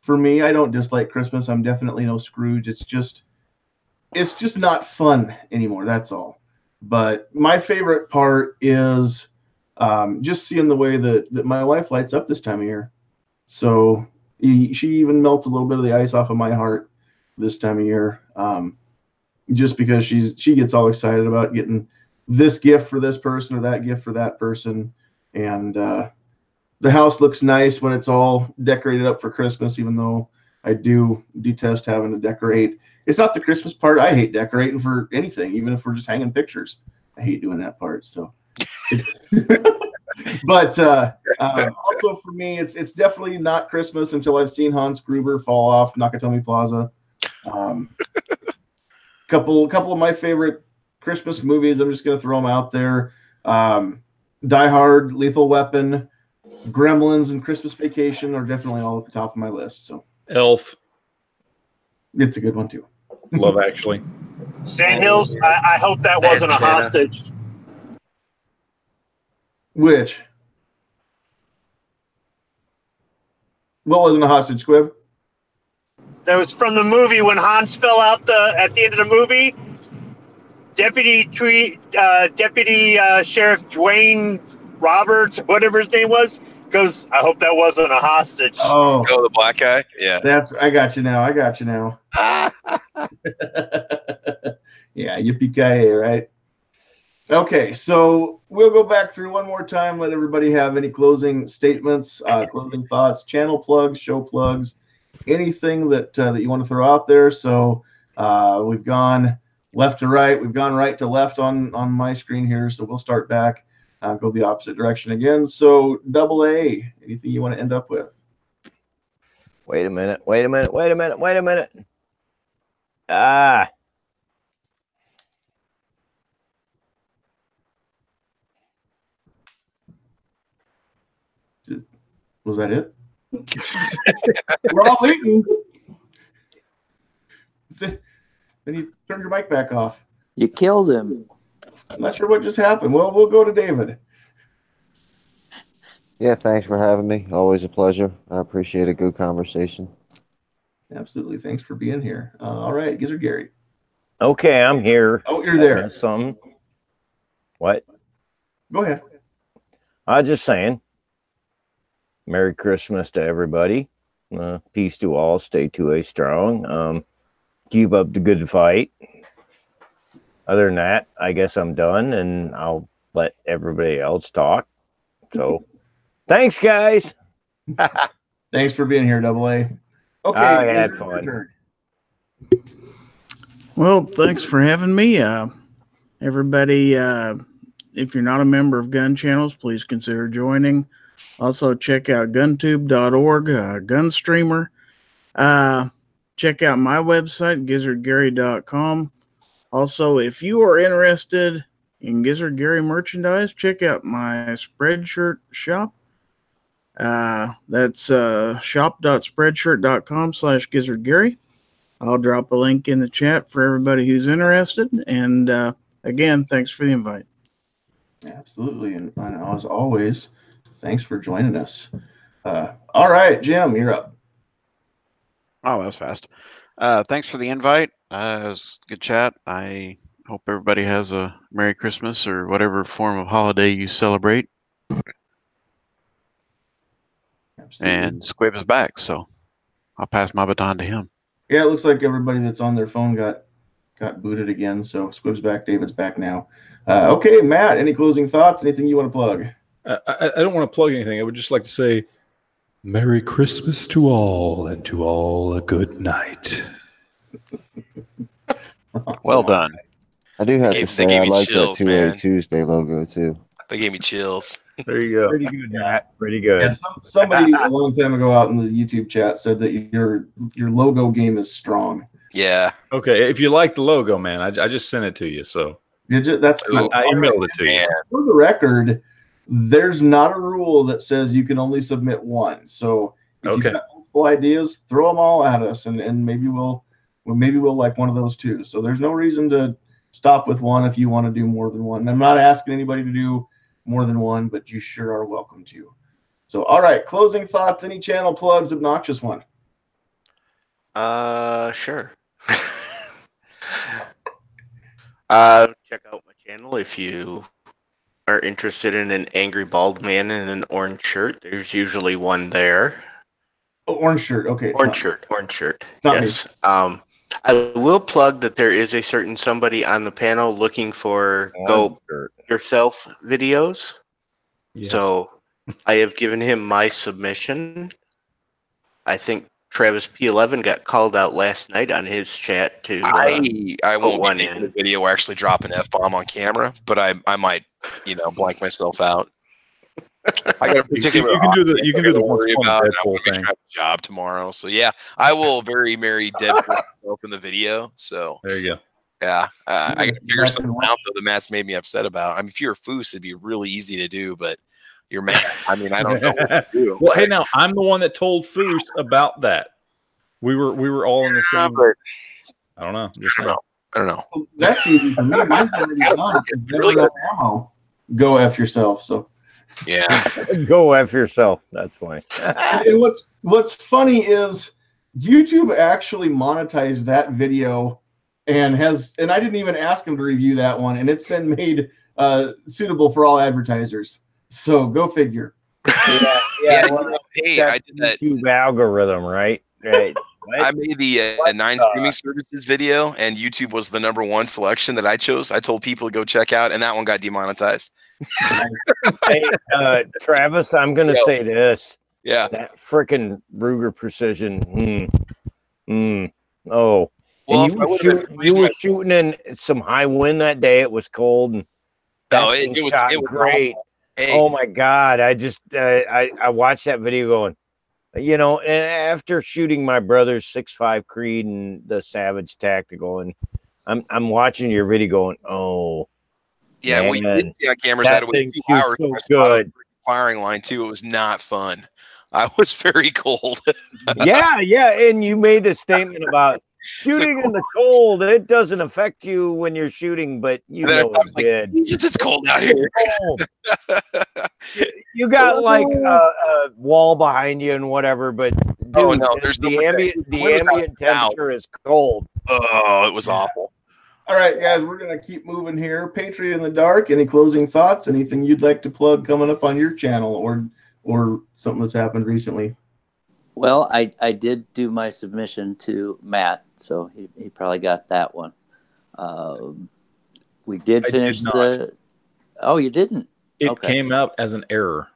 for me. I don't dislike Christmas. I'm definitely no Scrooge. It's just not fun anymore. That's all. But my favorite part is just seeing the way that my wife lights up this time of year. So she even melts a little bit of the ice off of my heart this time of year, just because she gets all excited about getting this gift for this person or that gift for that person. And the house looks nice when it's all decorated up for Christmas, even though I do detest having to decorate. It's not the Christmas part. I hate decorating for anything, even if we're just hanging pictures. I hate doing that part. So, but also for me, it's definitely not Christmas until I've seen Hans Gruber fall off Nakatomi Plaza. Couple of my favorite Christmas movies. I'm just gonna throw them out there. Die Hard, Lethal Weapon, Gremlins, and Christmas Vacation are definitely all at the top of my list. So Elf. It's a good one too. Love Actually. Sandhills, I hope that wasn't a hostage. Which? What wasn't a hostage, Squib? That was from the movie when Hans fell out at the end of the movie. Deputy Sheriff Dwayne Roberts, whatever his name was, Because I hope that wasn't a hostage. Oh, Oh, the black guy. Yeah. I got you now. Yeah, yippee-ki-yay, right? Okay, so we'll go back through one more time, let everybody have any closing statements, closing thoughts, channel plugs, show plugs, anything that you want to throw out there. So we've gone left to right, we've gone right to left on my screen here, so we'll start back, go the opposite direction again. So Double A, anything you want to end up with? Wait a minute. Ah. Was that it? We're all waiting. Then you turned your mic back off. You killed him. I'm not sure what just happened. Well, we'll go to David. Yeah, thanks for having me. Always a pleasure. I appreciate a good conversation. Absolutely. Thanks for being here. All right, Gizzard Gary. Okay, I'm here. Oh, you're there. Some. What? Go ahead. I was just saying. Merry Christmas to everybody. Peace to all. Stay 2A strong. Keep up the good fight. Other than that, I guess I'm done, and I'll let everybody else talk. So, thanks, guys. Thanks for being here, Double A. Okay, I had fun. Well, thanks for having me. Everybody, if you're not a member of Gun Channels, please consider joining. Also, check out guntube.org, Gunstreamer. Check out my website, gizzardgary.com. Also, if you are interested in Gizzard Gary merchandise, check out my Spreadshirt shop. That's shop.spreadshirt.com/gizzardgary. I'll drop a link in the chat for everybody who's interested. And again, thanks for the invite. Absolutely. And as always, thanks for joining us. All right, Jim, you're up. Oh, that was fast. Thanks for the invite. It was a good chat. I hope everybody has a Merry Christmas or whatever form of holiday you celebrate. Absolutely. And Squib is back, so I'll pass my baton to him. Yeah, it looks like everybody that's on their phone got booted again. So Squib's back, David's back now. Okay, Matt, any closing thoughts? Anything you want to plug? I don't want to plug anything. I would just like to say Merry Christmas to all, and to all a good night. Well done. I do have to say I like that 2A Tuesday logo too. They gave me chills. There you go. Pretty good, Matt. Pretty good. Yeah, somebody a long time ago out in the YouTube chat said that your logo game is strong. Yeah. Okay, if you like the logo, man, I just sent it to you. So Did you? That's cool. I emailed it to you. For the record, there's not a rule that says you can only submit one. So if you've got multiple ideas, throw them all at us, and maybe we'll like one of those too. So there's no reason to stop with one if you want to do more than one. And I'm not asking anybody to do more than one, but you sure are welcome to. So, all right, closing thoughts, any channel plugs, obnoxious one? Sure. Check out my channel if you are interested in an angry bald man in an orange shirt. There's usually one there. Oh, orange shirt, okay. Orange shirt. Not yes. I will plug that there is a certain somebody on the panel looking for go yourself videos. Yes. So I have given him my submission. I think Travis P11 got called out last night on his chat to. I won't be in the video where I actually drop an F-bomb on camera, but I might, blank myself out. I got a particular. You can do the worry once about. Deadpool I thing. have a job tomorrow, so yeah, I will very Merry Deadpool myself in the video. So there you go. Yeah, I got to figure something out though. The Matt's made me upset about. I mean, if you're a Foose, it'd be really easy to do, but you're Matt. I mean, I don't know what to do. Well, hey, now I'm the one that told Foose about that. We were all in the same. But I don't know. I don't know. Well, that's easy for me. Mine's already done. Really got ammo. Go F yourself. So yeah, go F yourself. That's funny. And what's funny is YouTube actually monetized that video and I didn't even ask him to review that one, and it's been made suitable for all advertisers. So go figure. Yeah, you know, hey, I did that. YouTube algorithm, right? Right. I made the 9 streaming services video, and YouTube was the #1 selection that I chose. I told people to go check out, and that one got demonetized. Hey, Travis, I'm gonna say this. Yeah. That freaking Ruger Precision. Oh. Well, And you were shooting in some high wind that day. It was cold, and it was great. Hey. Oh my God! I just I watched that video going, and after shooting my brother's 6.5 Creed and the Savage Tactical, and I'm watching your video going, oh. Yeah, man, we did see on cameras that it was 2 hours. so good. Firing line too. It was not fun. I was very cold. yeah, and you made a statement about shooting in the cold. It doesn't affect you when you're shooting, but it did. Jesus, it's cold out here. You got like a wall behind you and whatever, but dude, there's the ambient temperature is cold. Oh, it was awful. All right, guys, we're going to keep moving here. Patriot in the Dark, any closing thoughts? Anything you'd like to plug coming up on your channel or something that's happened recently? Well, I did do my submission to Matt, so he probably got that one. We did finish Oh, you didn't? It came out as an error.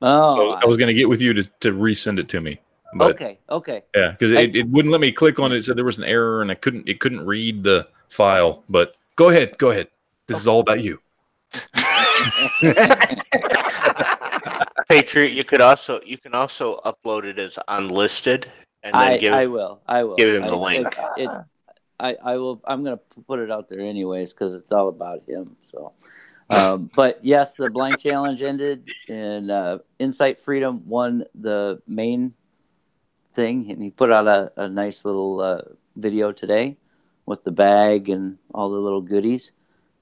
Oh. So I was going to get with you to resend it to me. But, okay. Yeah, because it wouldn't let me click on it. It said there was an error, and it couldn't read the file. But go ahead. This is all about you. Patriot, you can also upload it as unlisted, and then I will give him the link. I will. I'm going to put it out there anyways because it's all about him. So, but yes, the blind challenge ended, and Insight Freedom won the main thing, and he put out a nice little video today with the bag and all the little goodies.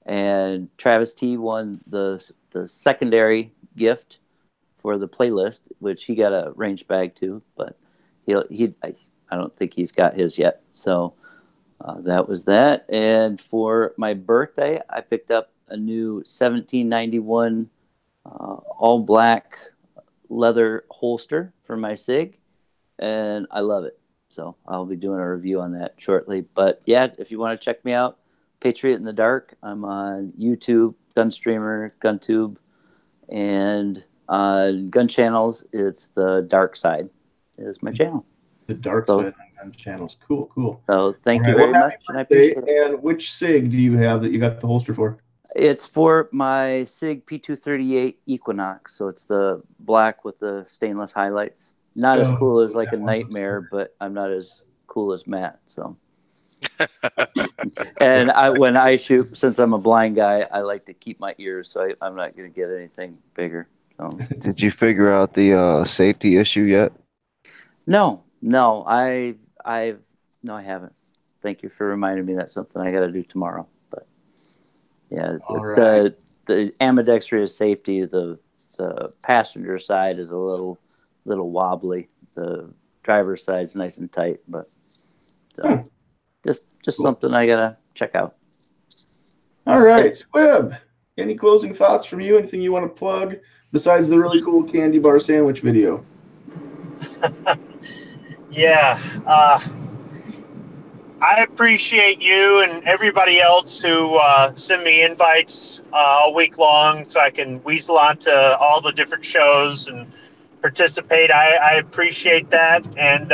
And Travis T won the secondary gift for the playlist, which he got a range bag too, but I don't think he's got his yet. So that was that. And for my birthday, I picked up a new 1791 all black leather holster for my SIG, and I love it. So I'll be doing a review on that shortly. But yeah, if you want to check me out, Patriot in the Dark. I'm on YouTube, Gunstreamer, GunTube, and on Gun Channels, it's the Dark Side is my channel. The Dark Side on Gun Channels. Cool. So thank you very much, and I appreciate it. And which SIG do you have that you got the holster for? It's for my SIG P238 Equinox. So it's the black with the stainless highlights. Not as cool as like a Nightmare, but I'm not as cool as Matt. So, and when I shoot, since I'm a blind guy, I like to keep my ears, so I'm not going to get anything bigger. So. Did you figure out the safety issue yet? No, I haven't. Thank you for reminding me. That's something I got to do tomorrow. But yeah, the ambidextrous safety, the passenger side is a little wobbly. The driver's side's nice and tight, but just something I gotta check out. All right, Squib. Any closing thoughts from you? Anything you want to plug besides the really cool candy bar sandwich video? Yeah, I appreciate you and everybody else who send me invites all week long so I can weasel onto all the different shows and participate. I appreciate that, and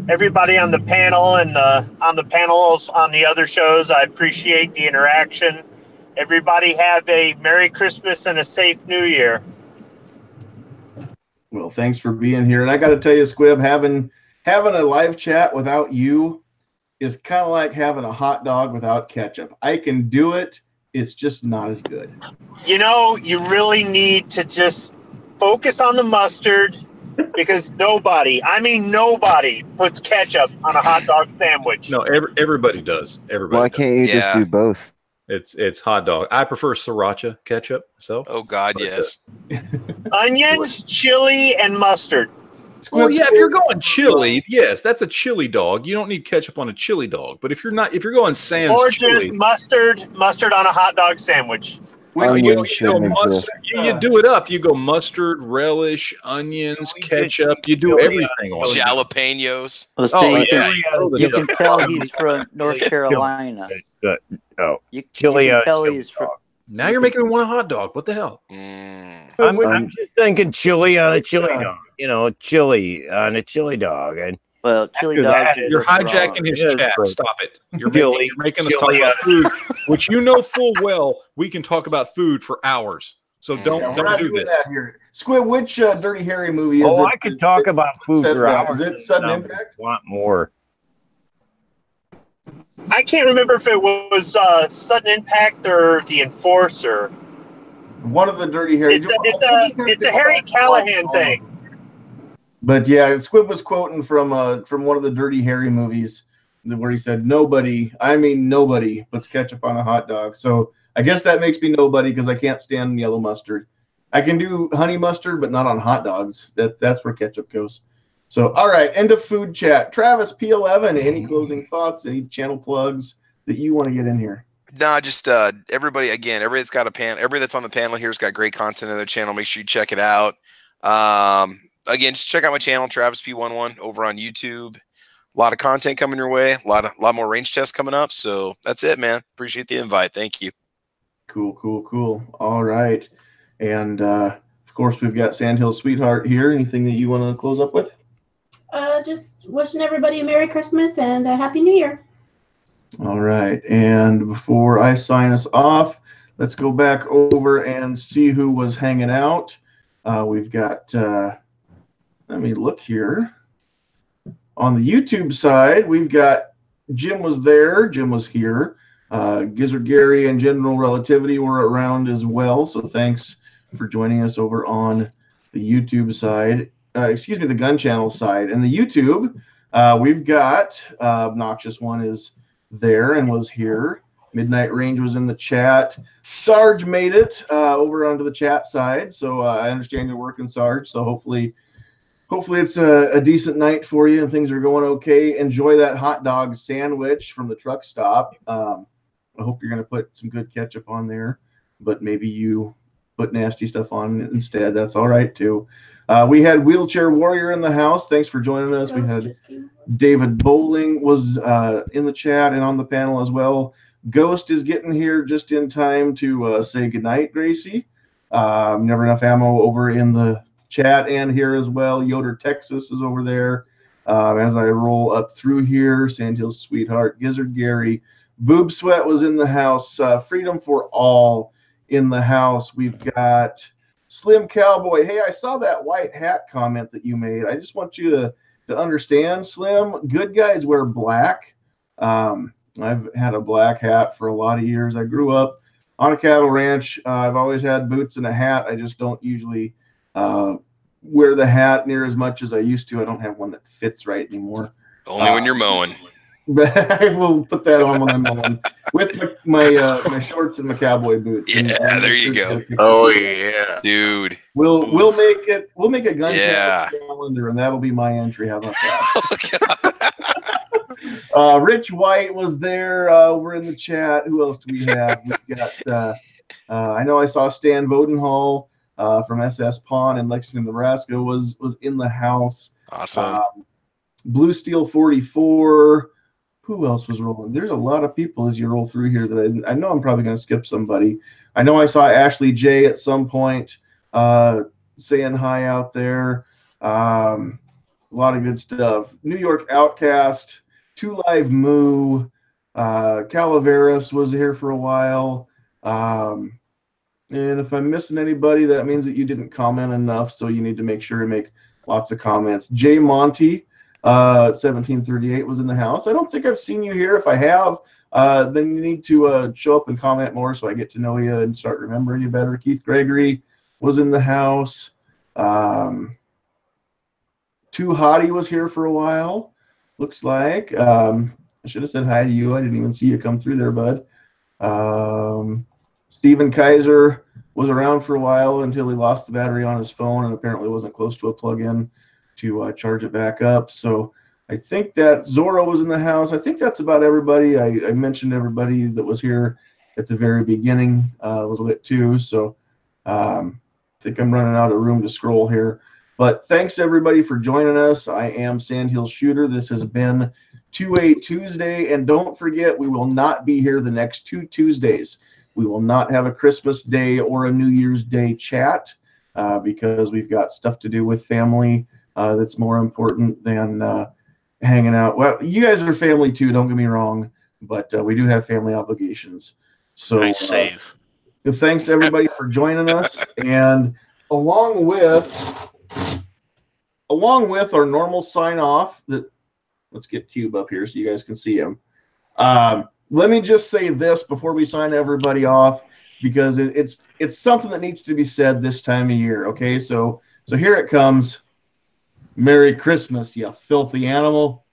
everybody on the panel and on the panels on the other shows, I appreciate the interaction. Everybody have a Merry Christmas and a safe New Year. Well, thanks for being here. And I got to tell you, Squib, having a live chat without you is kind of like having a hot dog without ketchup. I can do it. It's just not as good. You really need to just focus on the mustard, because nobody puts ketchup on a hot dog sandwich. No, everybody does. Everybody. Why can't you just do both? It's hot dog. I prefer sriracha ketchup. So. Oh God, yes. Onions, chili, and mustard. Well, yeah, if you're going chili, yes, that's a chili dog. You don't need ketchup on a chili dog. But if you're going sans or chili, just mustard on a hot dog sandwich. onions shouldn't exist. You do it up. You go mustard, relish, onions, ketchup. You do everything on it. Jalapenos. Well, see, Oh, you yeah. you can tell he's from North Carolina. Oh, You chili. can tell Chili he's from. Now you're making me want a hot dog. What the hell? I'm just thinking chili on a chili dog. You know, chili on a chili dog, and Well, chili after dogs. that, are You're just hijacking wrong. his It is, chat. but- Stop it. You're Chili- making us talk chili about food, which you know full well we can talk about food for hours. So Yeah, don't we're not do doing this. that here. Squid, which Dirty Harry movie is it? I could talk about food says for that. hours. Is it Sudden I Impact? Want more? I can't remember if it was Sudden Impact or The Enforcer. One of the Dirty Harry. It's a Harry Callahan thing. But yeah, Squid was quoting from one of the Dirty Harry movies where he said, "Nobody, I mean nobody, puts ketchup on a hot dog." So I guess that makes me nobody because I can't stand yellow mustard. I can do honey mustard, but not on hot dogs. That's where ketchup goes. So all right, end of food chat. Travis P11, any closing thoughts? Any channel plugs that you want to get in here? No, just everybody that's got a everybody that's on the panel here has got great content on their channel. Make sure you check it out. Again, just check out my channel, Travis P11, over on YouTube. A lot of content coming your way. A lot more range tests coming up. So that's it, man. Appreciate the invite. Thank you. Cool. All right, and of course we've got Sandhills Sweetheart here. Anything that you want to close up with? Just wishing everybody a Merry Christmas and a Happy New Year. All right, and before I sign us off, let's go back over and see who was hanging out. We've got, let me look here. On the YouTube side, we've got Jim was there, Jim was here. Gizzard Gary and General Relativity were around as well, so thanks for joining us over on the YouTube side. The Gun Channel side. And the YouTube, we've got Obnoxious One is there and was here. Midnight Range was in the chat. Sarge made it over onto the chat side, so I understand you're working, Sarge. So hopefully it's a decent night for you and things are going okay. Enjoy that hot dog sandwich from the truck stop. I hope you're going to put some good ketchup on there, but maybe you put nasty stuff on it instead. That's all right too. We had Wheelchair Warrior in the house. Thanks for joining us. We had David Bowling was in the chat and on the panel as well. Ghost is getting here just in time to say goodnight, Gracie. Never Enough Ammo over in the chat and here as well. Yoder, Texas is over there. As I roll up through here, Sandhills Sweetheart, Gizzard Gary, Boob Sweat was in the house. Freedom for All in the house. We've got Slim Cowboy. Hey, I saw that white hat comment that you made. I just want you to understand, Slim, good guys wear black. I've had a black hat for a lot of years. I grew up on a cattle ranch. I've always had boots and a hat. I just don't usually wear the hat near as much as I used to. I don't have one that fits right anymore. Only when you're mowing. But I will put that on when I'm mowing with my shorts and my cowboy boots. Yeah, there you go. Oh yeah, dude. We'll make a gun calendar, and that'll be my entry. How about that? Rich White was there. We're in the chat. Who else do we have? We've got. I know I saw Stan Vodenhall from SS Pawn in Lexington, Nebraska was in the house. Awesome. Blue Steel 44. Who else was rolling? There's a lot of people as you roll through here that I know I'm probably going to skip somebody. I know I saw Ashley J at some point saying hi out there. A lot of good stuff. New York Outcast, Two Live Moo, Calaveras was here for a while. And if I'm missing anybody, that means that you didn't comment enough, so you need to make sure to make lots of comments. Jay Monty. 1738 was in the house. I don't think I've seen you here. If I have, then you need to show up and comment more so I get to know you and start remembering you better. Keith Gregory was in the house. Too Hottie was here for a while, looks like. I should have said hi to you. I didn't even see you come through there, bud. Stephen Kaiser was around for a while until he lost the battery on his phone and apparently wasn't close to a plug-in to charge it back up. So I think that Zorro was in the house. I think that's about everybody. I mentioned everybody that was here at the very beginning a little bit too. So I think I'm running out of room to scroll here. But thanks everybody for joining us. I am Sandhills Shooter. This has been 2A Tuesday, and don't forget, we will not be here the next 2 Tuesdays. We will not have a Christmas Day or a New Year's Day chat because we've got stuff to do with family that's more important than hanging out. Well, you guys are family too, don't get me wrong, but we do have family obligations. So Nice save. Thanks everybody for joining us, and along with our normal sign off, let's get Cube up here so you guys can see him. Let me just say this before we sign everybody off, because it's something that needs to be said this time of year. Okay, so here it comes. Merry Christmas, you filthy animal.